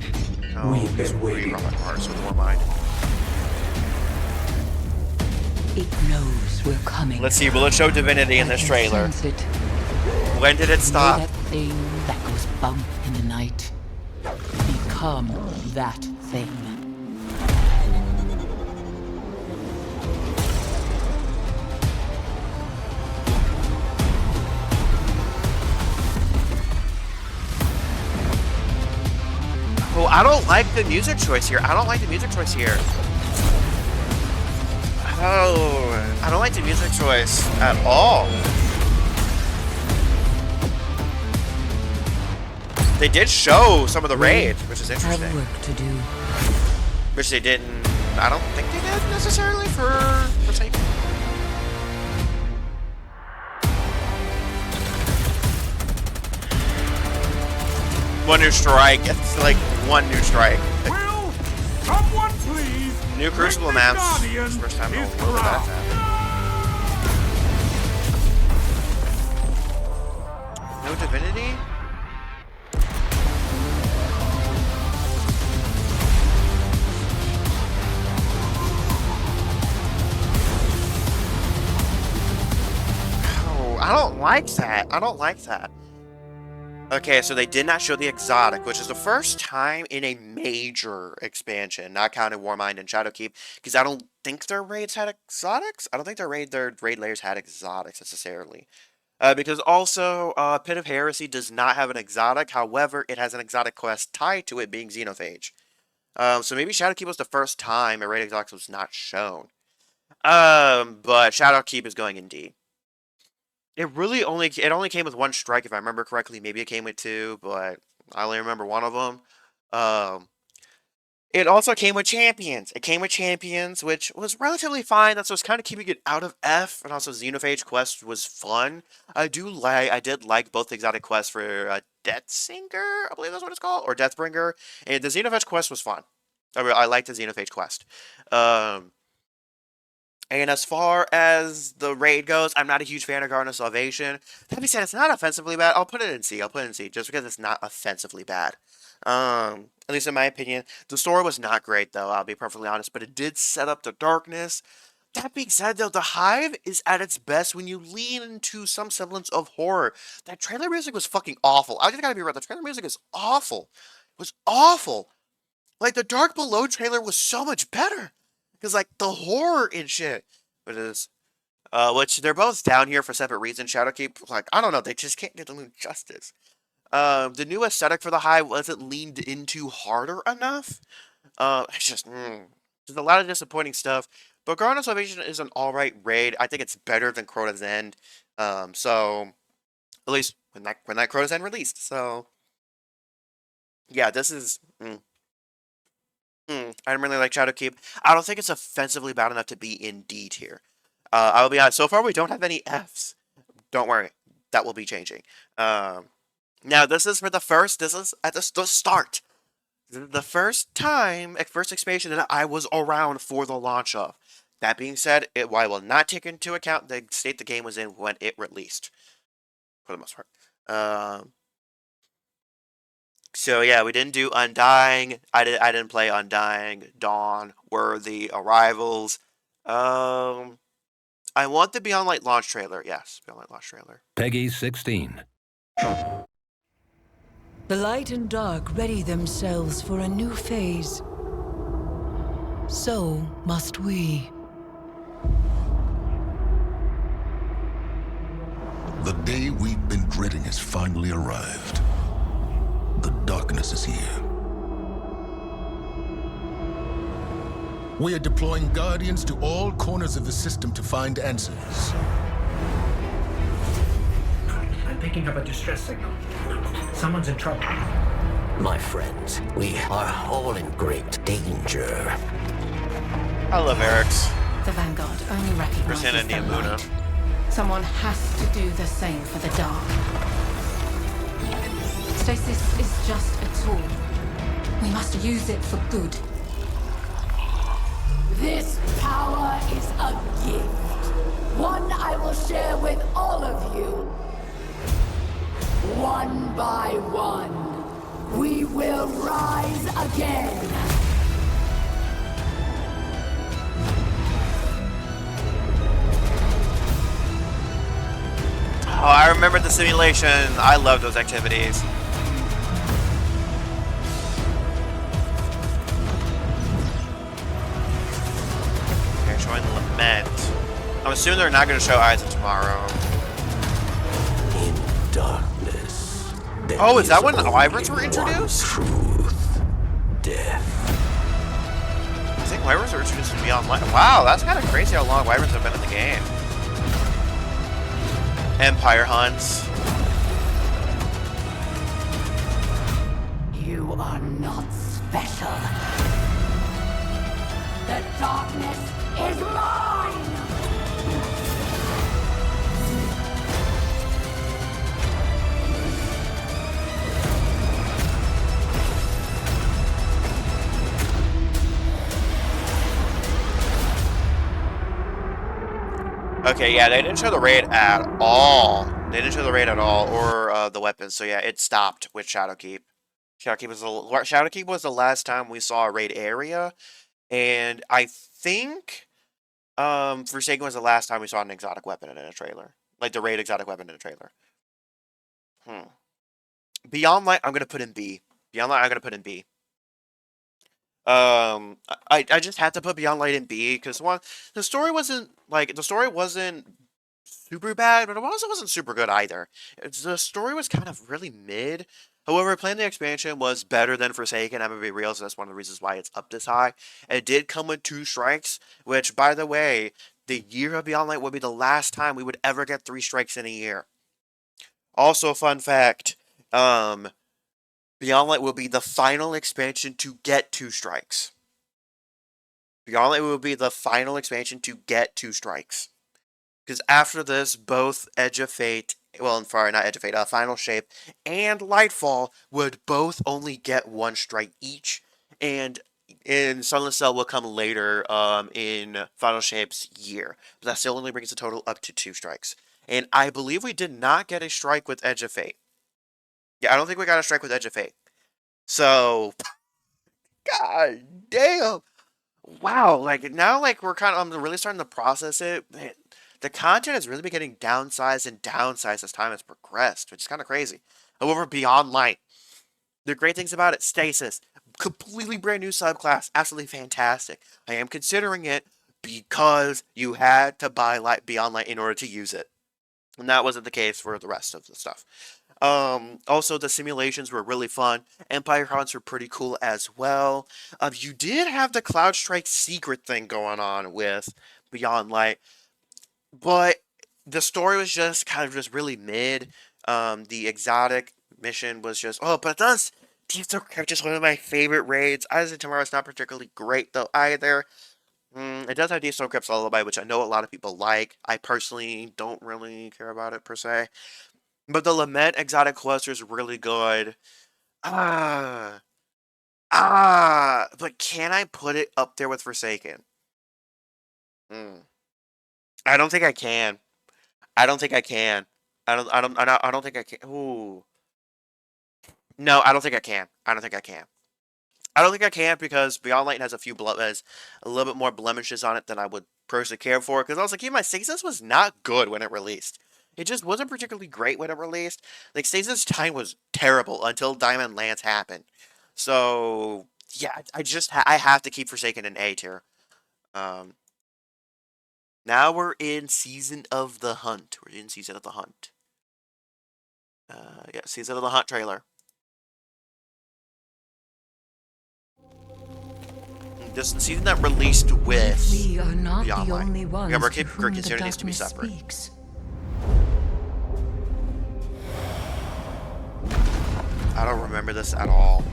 No, we've been waiting. Hearts with Warmind. It knows we're coming. Let's see, will it show Divinity in this trailer? When did it stop? That thing that goes bump in the night. Become that thing. Oh, I don't like the music choice here. Oh, I don't like the music choice at all. They did show some of the raid, which is interesting. Have work to do. Which they didn't. I don't think they did necessarily for Forsaken. One new strike. It's like one new strike. Will someone please? New Crucible maps. First time I'll look at that. No Divinity? Oh, I don't like that. Okay, so they did not show the exotic, which is the first time in a major expansion, not counting Warmind and Shadowkeep, because I don't think their raids had exotics. I don't think their raid layers had exotics necessarily. Because also, Pit of Heresy does not have an exotic. However, it has an exotic quest tied to it being Xenophage. So maybe Shadowkeep was the first time a raid exotic was not shown. But Shadowkeep is going in D. It only came with one strike, if I remember correctly. Maybe it came with two, but I only remember one of them. It also came with Champions. It came with Champions, which was relatively fine. That's what's kind of keeping it out of F. And also Xenophage Quest was fun. I did like both exotic quests for Deathsinger, I believe that's what it's called, or Deathbringer. And the Xenophage Quest was fun. I liked the Xenophage Quest. And as far as the raid goes, I'm not a huge fan of Garden of Salvation. That being said, it's not offensively bad. I'll put it in C. Just because it's not offensively bad. At least in my opinion. The story was not great, though, I'll be perfectly honest, but it did set up the darkness. That being said, though, the Hive is at its best when you lean into some semblance of horror. That trailer music was fucking awful. I just gotta be real. The trailer music is awful. It was awful. Like, the Dark Below trailer was so much better. Because, like, the horror and shit. It is. Which, they're both down here for separate reasons. Shadowkeep, like, I don't know. They just can't get them justice. The new aesthetic for the Hive wasn't leaned into harder enough. It's just, there's a lot of disappointing stuff. But Garden of Salvation is an alright raid. I think it's better than Crota's End. So, at least when that Crota's End released. So, yeah, this is... I don't really like Shadowkeep. I don't think it's offensively bad enough to be in D tier. I will be honest, so far we don't have any Fs. Don't worry, that will be changing. Now, this is at the start. The first expansion that I was around for the launch of. That being said, I will not take into account the state the game was in when it released. For the most part. So yeah, we didn't do Undying. I didn't play Undying, Dawn, Worthy, Arrivals. I want the Beyond Light launch trailer. Yes, Beyond Light launch trailer. Peggy 16. The light and dark ready themselves for a new phase. So must we. The day we've been dreading has finally arrived. The darkness is here. We are deploying Guardians to all corners of the system to find answers. I'm picking up a distress signal. Someone's in trouble. My friends, we are all in great danger. I love Eric's. The Vanguard only recognizes the light. Someone has to do the same for the dark. Stasis is just a tool. We must use it for good. This power is a gift. One I will share with all of you. One by one, we will rise again. Oh, I remember the simulation. I love those activities. Okay, showing the Lament. I'm assuming they're not going to show Aizen tomorrow. In darkness. Oh, is that when Wyverns were introduced? Truth. Death. I think Wyverns were introduced in Beyond Light. Wow, that's kind of crazy how long Wyverns have been in the game. Empire Hunts. You are not special. The darkness is mine! Okay, yeah, they didn't show the raid at all. They didn't show the raid at all, or the weapons. So yeah, it stopped with Shadowkeep. Shadowkeep was the last time we saw a raid area, and I think Forsaken was the last time we saw an exotic weapon in a trailer, like the raid exotic weapon in a trailer. Beyond Light, I'm gonna put in B. Beyond Light, I'm gonna put in B. I just had to put Beyond Light in B because one, the story wasn't super bad, but it also wasn't super good either. The story was kind of really mid. However, playing the expansion was better than Forsaken. I'm gonna be real, so that's one of the reasons why it's up this high. It did come with 2 strikes, which, by the way, the year of Beyond Light would be the last time we would ever get 3 strikes in a year. Also, fun fact, Beyond Light will be the final expansion to get 2 strikes. Beyond Light will be the final expansion to get 2 strikes. Because after this, both Edge of Fate, well, sorry, not Edge of Fate, Final Shape and Lightfall would both only get 1 strike each. And in Sunless Cell will come later in Final Shape's year. But that still only brings the total up to 2 strikes. And I believe we did not get a strike with Edge of Fate. Yeah, I don't think we got a strike with Edge of Fate. So, god damn. Wow, like, now, like, we're kind of, I'm really starting to process it. Man, the content has really been getting downsized and downsized as time has progressed, which is kind of crazy. However, Beyond Light, the great things about it, Stasis, completely brand new subclass, absolutely fantastic. I am considering it because you had to buy Beyond Light in order to use it. And that wasn't the case for the rest of the stuff. Also, the simulations were really fun. Empire Hunts were pretty cool as well. You did have the Cloud Strike secret thing going on with Beyond Light. But the story was just kind of just really mid. The exotic mission was just, oh, but it does. Thieves of Crypt is one of my favorite raids. Eyes of Tomorrow is not particularly great, though, either. It does have Thieves of Crypt's Lullaby, which I know a lot of people like. I personally don't really care about it, per se. But the Lament exotic cluster is really good. But can I put it up there with Forsaken? I don't think I can. I don't think I can. I don't think I can. Ooh. No, I don't think I can. I don't think I can. I don't think I can because Beyond Light has a little bit more blemishes on it than I would personally care for. Because I was like, yeah, my Stasis was not good when it released. It just wasn't particularly great when it released. Like, Stasis Time was terrible until Diamond Lance happened. So, yeah, I have to keep Forsaken in A tier. Now we're in Season of the Hunt. We're in Season of the Hunt. Yeah, Season of the Hunt trailer. This is the season that released with We are not Beyond the Light. only ones Yeah, we're to whom the considering these to be darkness separate. speaks. I don't remember this at all.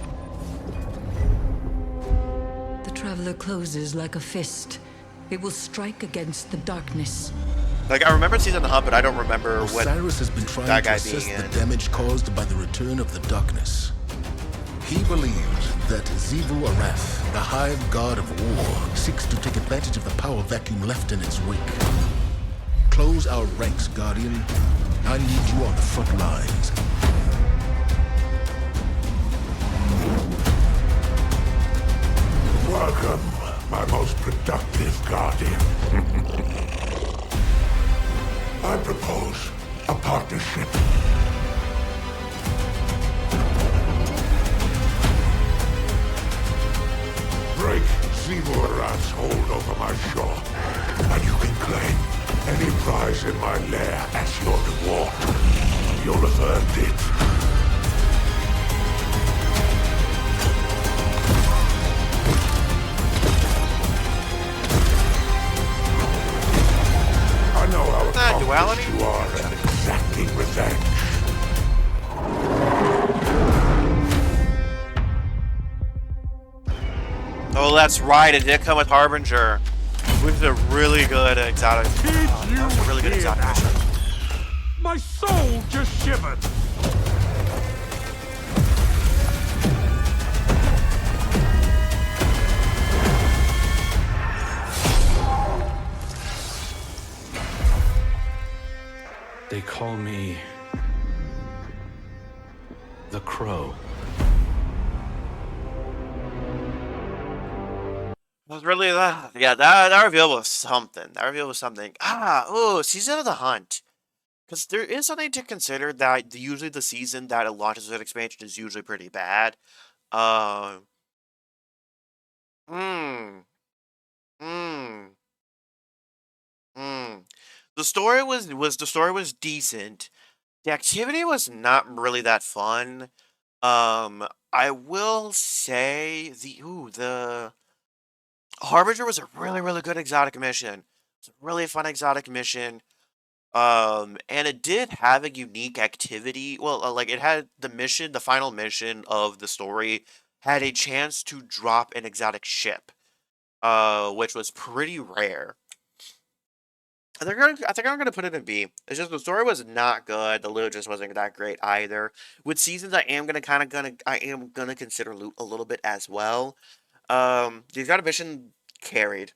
The traveler closes like a fist. It will strike against the darkness. Like, I remember Season of the Hunt, but I don't remember what Osiris has been trying that to guy assess being the in. damage caused by the return of the darkness. He believes that Xivu Arath, the Hive God of War, seeks to take advantage of the power vacuum left in its wake. Close our ranks, Guardian. I need you on the front lines. Welcome, my most productive Guardian. I propose a partnership. Break Xivu Arath's hold over my shore, and you can claim any prize in my lair as your reward. You'll have earned it. I know how accomplished you are at exacting revenge. Oh, that's right. It did come with Harbinger, which is a really good exotic. That was a really good exotic mission. My soul just shivered. They call me the Crow. It was really that reveal was something. That reveal was something. Season of the Hunt. Because there is something to consider that usually the season that it launches with expansion is usually pretty bad. The story was decent. The activity was not really that fun. I will say the Harbinger was a really, really good exotic mission. It's a really fun exotic mission. And it did have a unique activity. Well, like it had the final mission of the story had a chance to drop an exotic ship, which was pretty rare. I think I'm gonna put it in B. It's just the story was not good. The loot just wasn't that great either. With seasons, I am gonna consider loot a little bit as well. The exotic mission carried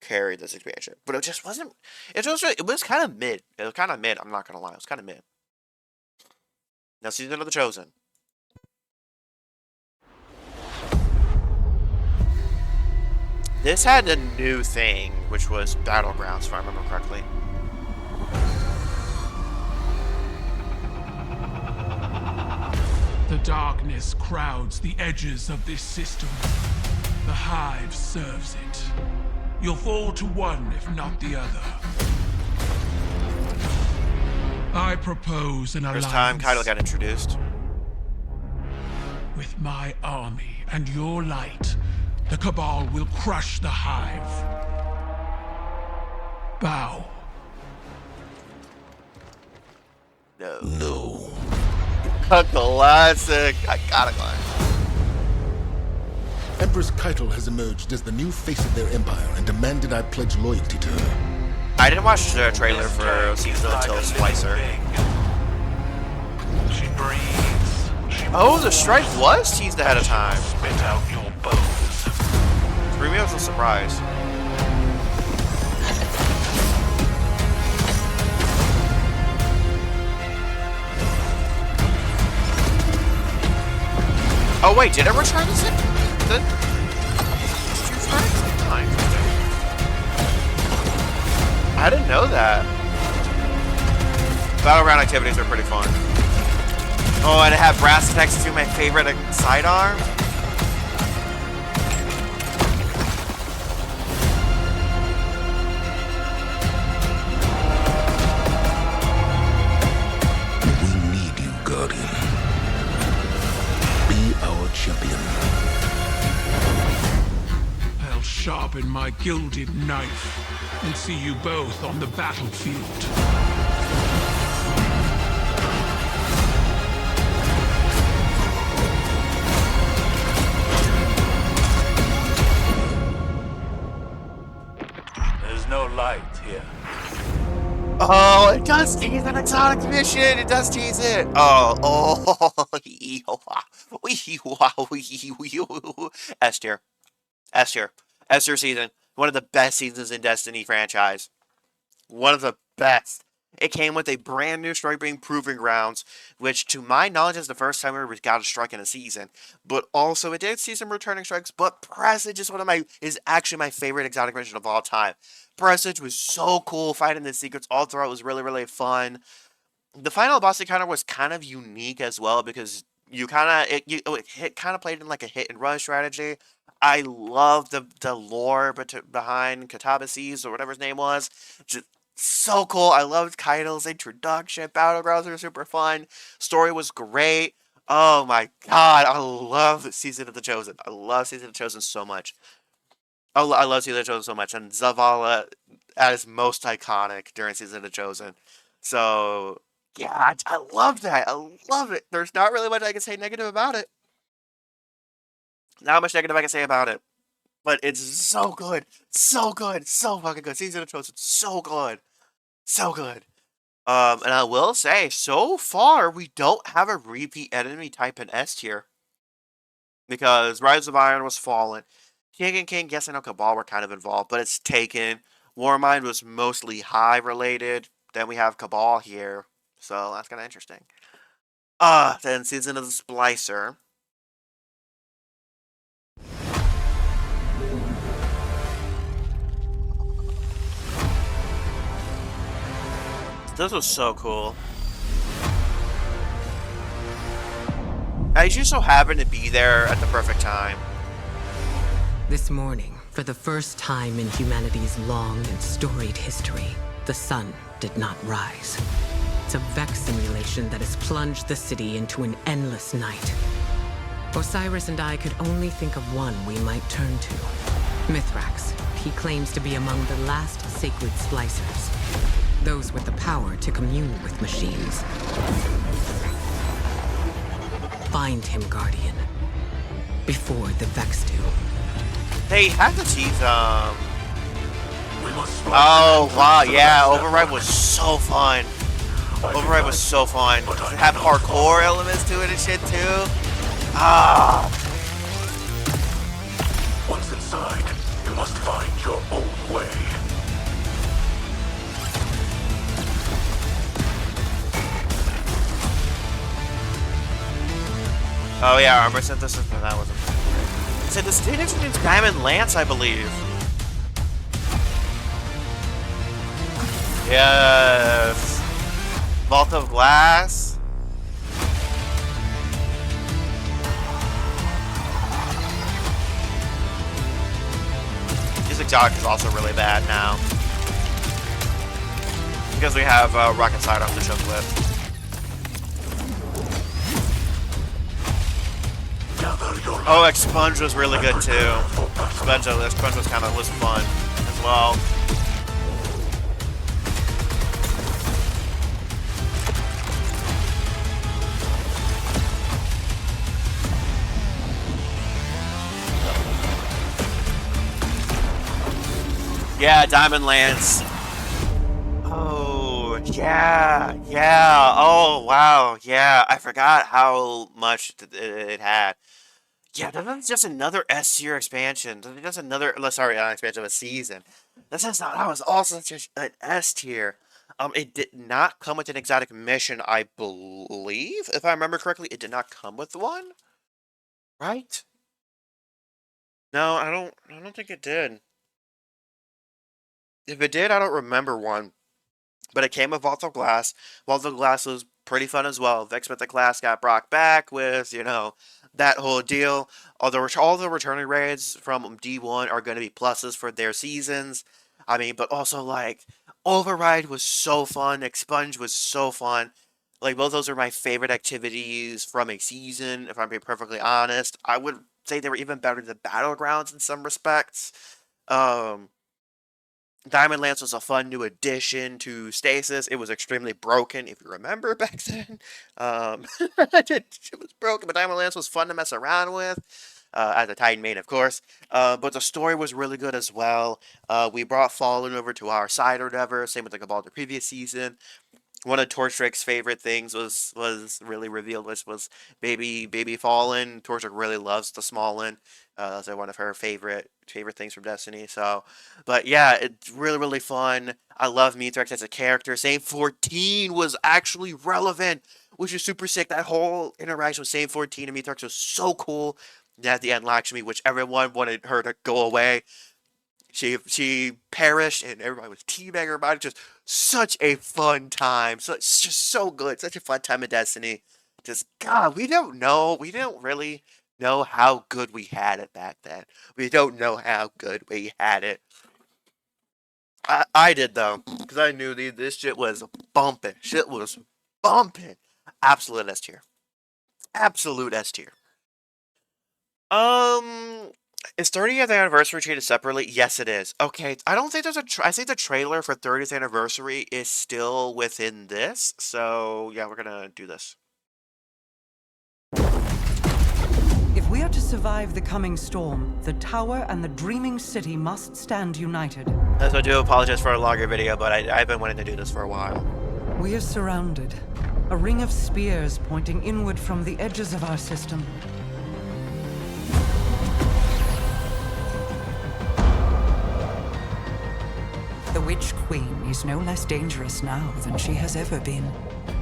this expansion, but it just wasn't. It was kind of mid. It was kind of mid. I'm not gonna lie. It was kind of mid. Now, Season of the Chosen. This had a new thing, which was Battlegrounds, if I remember correctly. The darkness crowds the edges of this system. The Hive serves it. You'll fall to one, if not the other. I propose an alliance. First time Keitel got introduced. With my army and your light, the Cabal will crush the Hive. Bow. No. A classic. I gotta go. Empress Keitel has emerged as the new face of their empire and demanded I pledge loyalty to her. I didn't watch the trailer for Season until Splicer. She breathes. Oh, the strike was teased ahead of time. Spit out your bones. For me, it was a surprise. Oh wait, did it return the same? I didn't know that. Battleground activities are pretty fun. Oh, and it had brass attacks to my favorite sidearm. We need you, Guardian. Be our champion. I'll sharpen my gilded knife and see you both on the battlefield. There's no light here. Oh, it does tease an exotic mission. It does tease it. S tier. S tier. S tier season. One of the best seasons in Destiny franchise. One of the best. It came with a brand new strike being Proving Grounds, which to my knowledge is the first time we got a strike in a season. But also it did see some returning strikes, but Presage is actually my favorite exotic mission of all time. Presage was so cool, fighting the secrets all throughout was really, really fun. The final boss encounter was kind of unique as well because it kind of played in like a hit and run strategy. I love the lore behind Catabases or whatever his name was. Just so cool. I loved Keitel's introduction. Battlegrounds were super fun. Story was great. Oh my god, I love Season of the Chosen. I love Season of the Chosen so much. I love Season of the Chosen so much. And Zavala at his most iconic during Season of the Chosen. So, yeah, I love that. I love it. There's not really much I can say negative about it. Not much negative I can say about it. But it's so good. So good. So fucking good. Season of the Chosen. So good. So good. And I will say, so far, we don't have a repeat enemy type in S tier. Because Rise of Iron was Fallen. King and King, yes, I know Cabal were kind of involved, but it's Taken. Warmind was mostly Hive related. Then we have Cabal here. So that's kind of interesting. Then Season of the Splicer. This was so cool. I just so happened to be there at the perfect time. This morning, for the first time in humanity's long and storied history, the sun did not rise. It's a Vex simulation that has plunged the city into an endless night. Osiris and I could only think of one we might turn to. Mithrax. He claims to be among the last sacred splicers. Those with the power to commune with machines. Find him, Guardian. Before the Vex do. They had to tease, oh, wow, yeah, Override was so fun. Override was so fun. Does it have parkour elements to it and shit, too? Ah! Once inside, you must find your own way. Oh yeah, armor synthesis, no, that wasn't. It's a distinct Diamond Lance, I believe. Yes. Vault of Glass. This exotic is also really bad now. Because we have Rocket Side on the show list. Oh, Expunge was really good too. Expunge was kind of fun as well. Yeah, Diamond Lance. Oh, yeah, yeah. Oh, wow, yeah. I forgot how much it had. Yeah, that's just another S tier expansion. That's another, sorry, not expansion of a season. That was also such an S tier. It did not come with an exotic mission, I believe. If I remember correctly, it did not come with one. Right? No, I don't think it did. If it did, I don't remember one. But it came with Vault of Glass. Vault of Glass was pretty fun as well. Vex Mythic Class got brought back with, you know, that whole deal. Although all the returning raids from D1 are going to be pluses for their seasons. I mean, but also, like, Override was so fun. Expunge was so fun. Like, both those are my favorite activities from a season, if I'm being perfectly honest. I would say they were even better than Battlegrounds in some respects. Diamond Lance was a fun new addition to Stasis. It was extremely broken, if you remember back then. It was broken, but Diamond Lance was fun to mess around with. As a Titan main, of course. But the story was really good as well. We brought Fallen over to our side or whatever. Same with the Cabal the previous season. One of Torchdrake's favorite things was really revealed, which was Baby Fallen. Torchdrake really loves the Smallin. That's one of her favorite things from Destiny. So, but yeah, it's really fun. I love Mithrax as a character. Same 14 was actually relevant, which is super sick. That whole interaction with Same 14 and Mithrax was so cool. And at the end, Lakshmi, which everyone wanted her to go away. She perished, and everybody was teabagging her about it. Just such a fun time. So it's just so good. Such a fun time in Destiny. Just, God, we don't really know how good we had it back then. We don't know how good we had it. I did, though, because I knew this shit was bumping. Shit was bumping. Absolute S tier. Absolute S tier. Is 30th anniversary treated separately? Yes, it is. Okay, I don't think there's I think the trailer for 30th anniversary is still within this. So, yeah, we're gonna do this. If we are to survive the coming storm, the tower and the dreaming city must stand united. So I do apologize for a longer video, but I've been wanting to do this for a while. We are surrounded. A ring of spears pointing inward from the edges of our system. The Witch Queen is no less dangerous now than she has ever been.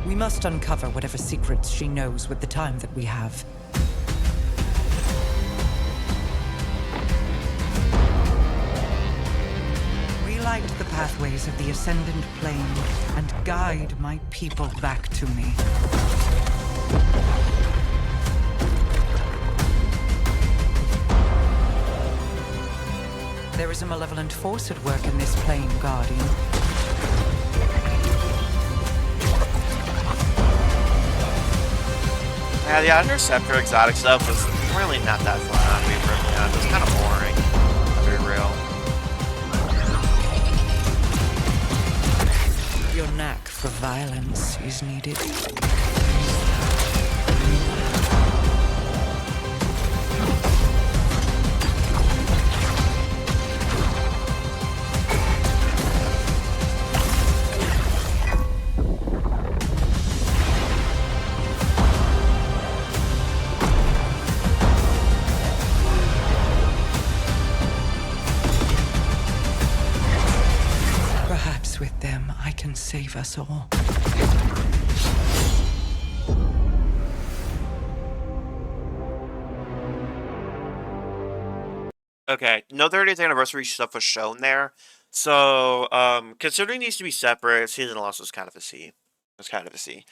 We must uncover whatever secrets she knows with the time that we have. Relight the pathways of the Ascendant Plane and guide my people back to me. There is a malevolent force at work in this plane, Guardian. Yeah, the Interceptor exotic stuff was really not that fun, to be perfectly honest. It's kind of boring. Not very real. Your knack for violence is needed. Perhaps with them, I can save us all. Okay, no 30th anniversary stuff was shown there. So, considering these to be separate, Season Lost was kind of a C. It was kind of a C.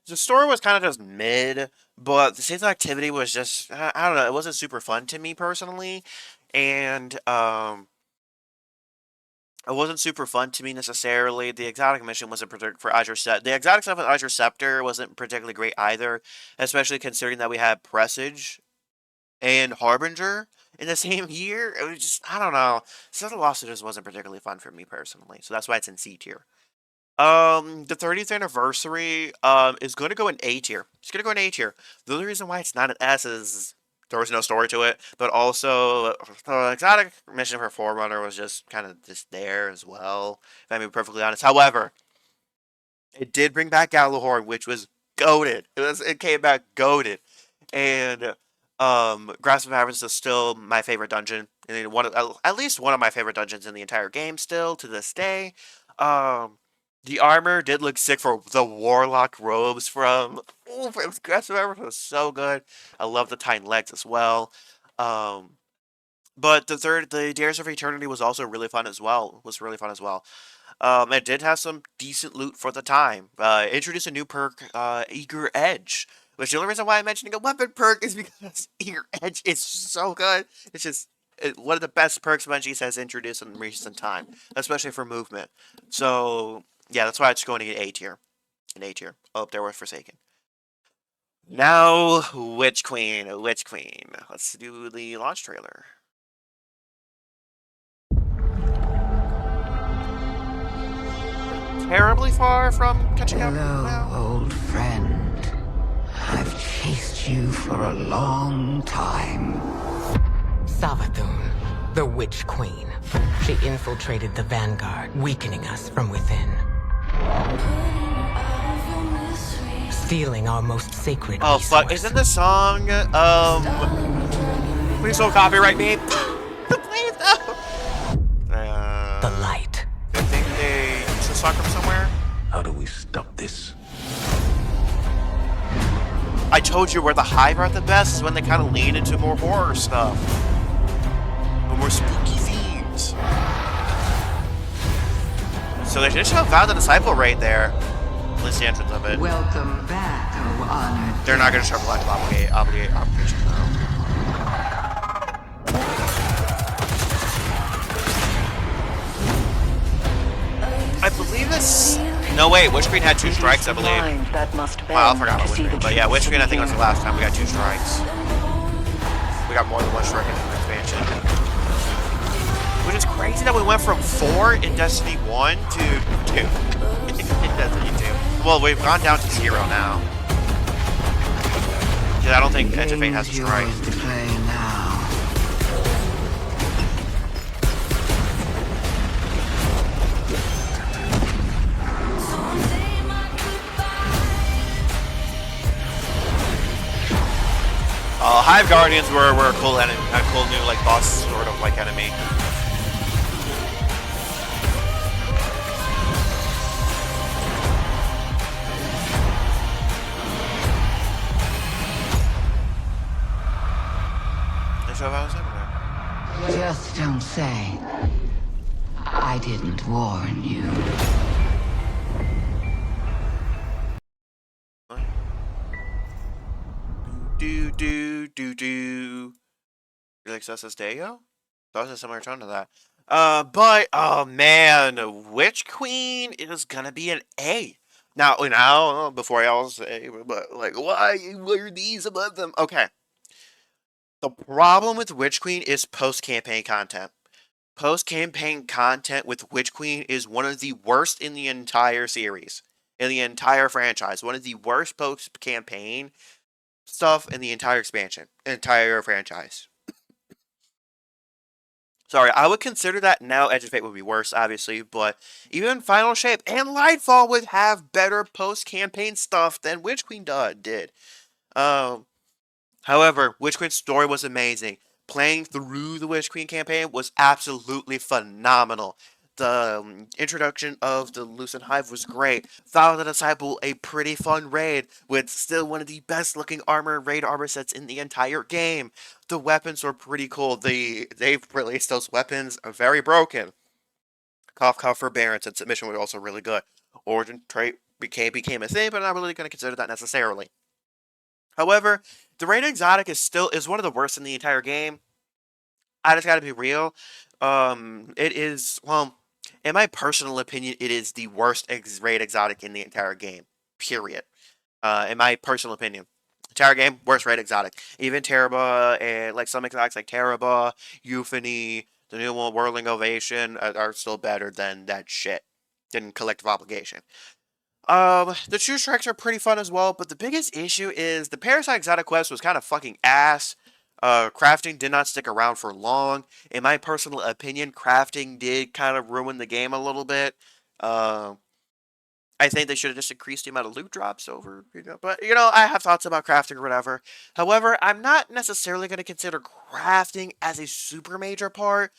The story was kind of just mid, but the season activity was just, I don't know, it wasn't super fun to me personally. And, it wasn't super fun to me necessarily. The exotic mission wasn't particular for Azure Scepter. The exotic stuff with Azure Scepter wasn't particularly great either, especially considering that we had Presage and Harbinger in the same year. It was just, I don't know. Season Lost just wasn't particularly fun for me personally, so that's why it's in C tier. The 30th anniversary is going to go in A tier. It's going to go in A tier. The only reason why it's not an S is there was no story to it, but also the exotic mission for Forerunner was just kind of just there as well, if I'm being perfectly honest. However, it did bring back Gjallarhorn, which was goated. It came back goated. And Grasp of Avernus is still my favorite dungeon. And at least one of my favorite dungeons in the entire game still to this day. The armor did look sick for the Warlock robes from Grasp of Avernus was so good. I love the Titan legs as well. But the Dares of Eternity was also really fun as well. It did have some decent loot for the time. Introduced a new perk, Eager Edge. Which the only reason why I'm mentioning a weapon perk is because Eager Edge is so good. It's just one of the best perks Bungie has introduced in recent time, especially for movement. So yeah, that's why it's going to get A tier. An A tier. Up there with Forsaken. Now, Witch Queen. Let's do the launch trailer. Terribly far from catching up. Hello, old friend. I've chased you for a long time. Savathun, the Witch Queen. She infiltrated the Vanguard, weakening us from within. Stealing our most sacred resource. Fuck, isn't the song, please don't copyright me. Please no. The light. I think they used the song from somewhere. How do we stop this? I told you where the Hive are the best is when they kind of lean into more horror stuff. Or more spooky themes. So they just have Vow the Disciple right there. At least the entrance of it. Welcome back, oh honored. They're not going to show Collective Obligation though. I believe this. No, wait, Witch Queen had 2 strikes, I believe. Well, I forgot about Witch Queen. But yeah, Witch Queen, I think was the last time we got 2 strikes. We got more than 1 strike in the expansion. Which is crazy that we went from 4 in Destiny 1 to 2 in Destiny 2. Well, we've gone down to 0 now. Because I don't think Edge of Fate has a strike. Hive Guardians were a cool enemy, a cool new like boss sort of like enemy. Just don't say I didn't warn you. Do. Like Cessus Deo? That was a similar tone to that. But oh man, Witch Queen is gonna be an A. Now, before I all say, but like, why are these above them? Okay. The problem with Witch Queen is post-campaign content. Post-campaign content with Witch Queen is one of the worst in the entire series. In the entire franchise. One of the worst post-campaign stuff in the entire entire franchise. Sorry, I would consider that now Edge of Fate would be worse, obviously, but even Final Shape and Lightfall would have better post-campaign stuff than Witch Queen did. However, Witch Queen's story was amazing. Playing through the Witch Queen campaign was absolutely phenomenal. The introduction of the Lucent Hive was great. Vow of the Disciple, a pretty fun raid, with still one of the best looking raid armor sets in the entire game. The weapons were pretty cool. They've released those weapons are very broken. Cough for Barons and Submission were also really good. Origin trait became a thing, but I'm not really going to consider that necessarily. However, the raid exotic is one of the worst in the entire game. I just gotta be real. It is, well, in my personal opinion, it is the worst raid exotic in the entire game. Period. In my personal opinion. Entire game, worst raid exotic. Even Teraba and like some exotics like Teraba, Euphony, the new one, Whirling Ovation are still better than that shit. Than Collective Obligation. The True Strikes are pretty fun as well, but the biggest issue is the Parasite Exotic Quest was kind of fucking ass. Crafting did not stick around for long. In my personal opinion, crafting did kind of ruin the game a little bit. I think they should have just increased the amount of loot drops over, but, I have thoughts about crafting or whatever. However, I'm not necessarily going to consider crafting as a super major part,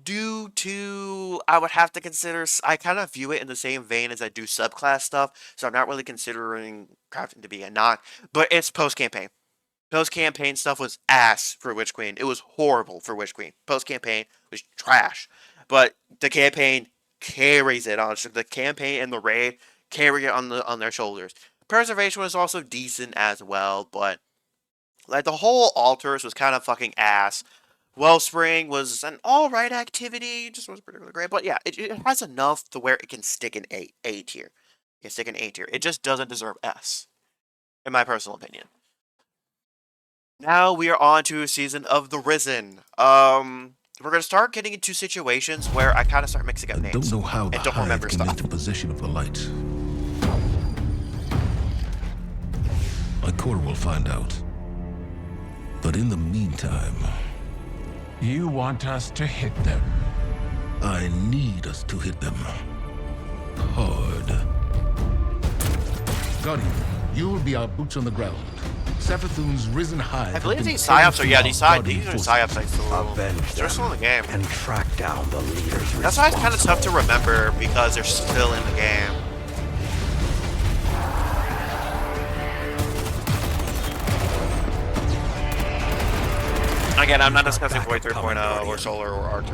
due to, I would have to consider, I kind of view it in the same vein as I do subclass stuff, so I'm not really considering crafting to be a knock, but it's post-campaign. Post-campaign stuff was ass for Witch Queen. It was horrible for Witch Queen. Post-campaign was trash, but the campaign carries it on. So the campaign and the raid carry it on their shoulders. Preservation was also decent as well, but like the whole altars was kind of fucking ass. Wellspring was an alright activity, just wasn't particularly great, but yeah, it has enough to where it can stick in A tier. It can stick in A tier. It just doesn't deserve S, in my personal opinion. Now we are on to Season of the Risen. We're gonna start getting into situations where I kind of start mixing up names. Don't know how the Hive came into possession of the light. Ikora will find out. But in the meantime... You want us to hit them? I need us to hit them. Hard. Guardian, you will be our boots on the ground. Savathun's Risen Hive. I believe these psyops are, these are psyops I still. They're still in the game. And track down the leaders. That's why it's kind of tough to remember because they're still in the game. Again, I'm not discussing Void 3.0 or Solar or Arc 3.0.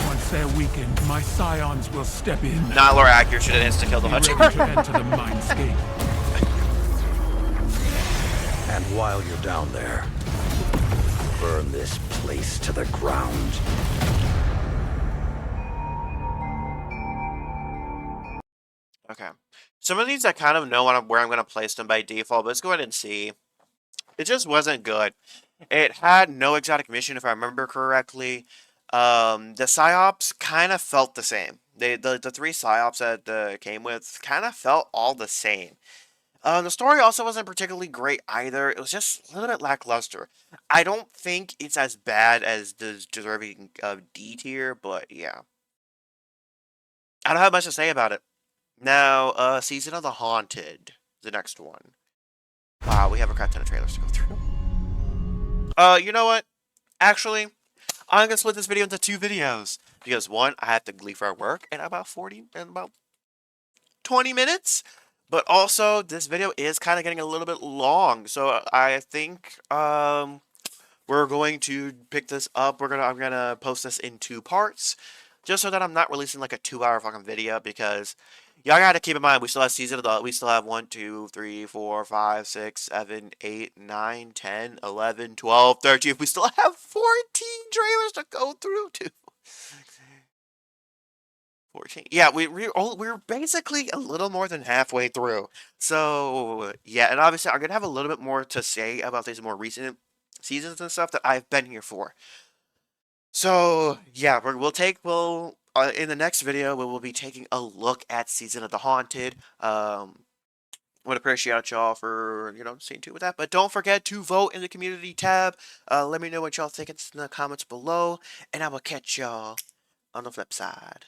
Once they're weakened, my scions will step in. Not Lorak, you should have insta-killed the Hunter. Ready to enter the mindscape. And while you're down there, burn this place to the ground. Okay. Some of these I kind of know where I'm going to place them by default, but let's go ahead and see. It just wasn't good. It had no exotic mission, if I remember correctly. The psyops kind of felt the same. The three psyops that came with kind of felt all the same. The story also wasn't particularly great either. It was just a little bit lackluster. I don't think it's as bad as the deserving of D tier, but yeah. I don't have much to say about it. Now, Season of the Haunted, the next one. Wow, we have a crap ton of trailers to go through. You know what? Actually, I'm gonna split this video into two videos. Because one, I have to leave for work in about 20 minutes. But also, this video is kind of getting a little bit long, so I think we're going to pick this up. I'm gonna post this in 2 parts, just so that I'm not releasing like a 2-hour fucking video. Because y'all gotta keep in mind we still have we still have 1, 2, 3, 4, 5, 6, 7, 8, 9, 10, 11, 12, 13. We still have 14 trailers to go through to. 14. Yeah, we're basically a little more than halfway through. So yeah, and obviously I'm gonna have a little bit more to say about these more recent seasons and stuff that I've been here for. So yeah, we'll in the next video we will be taking a look at Season of the Haunted. Would appreciate y'all for seeing too with that, but don't forget to vote in the community tab. Let me know what y'all think in the comments below, and I will catch y'all on the flip side.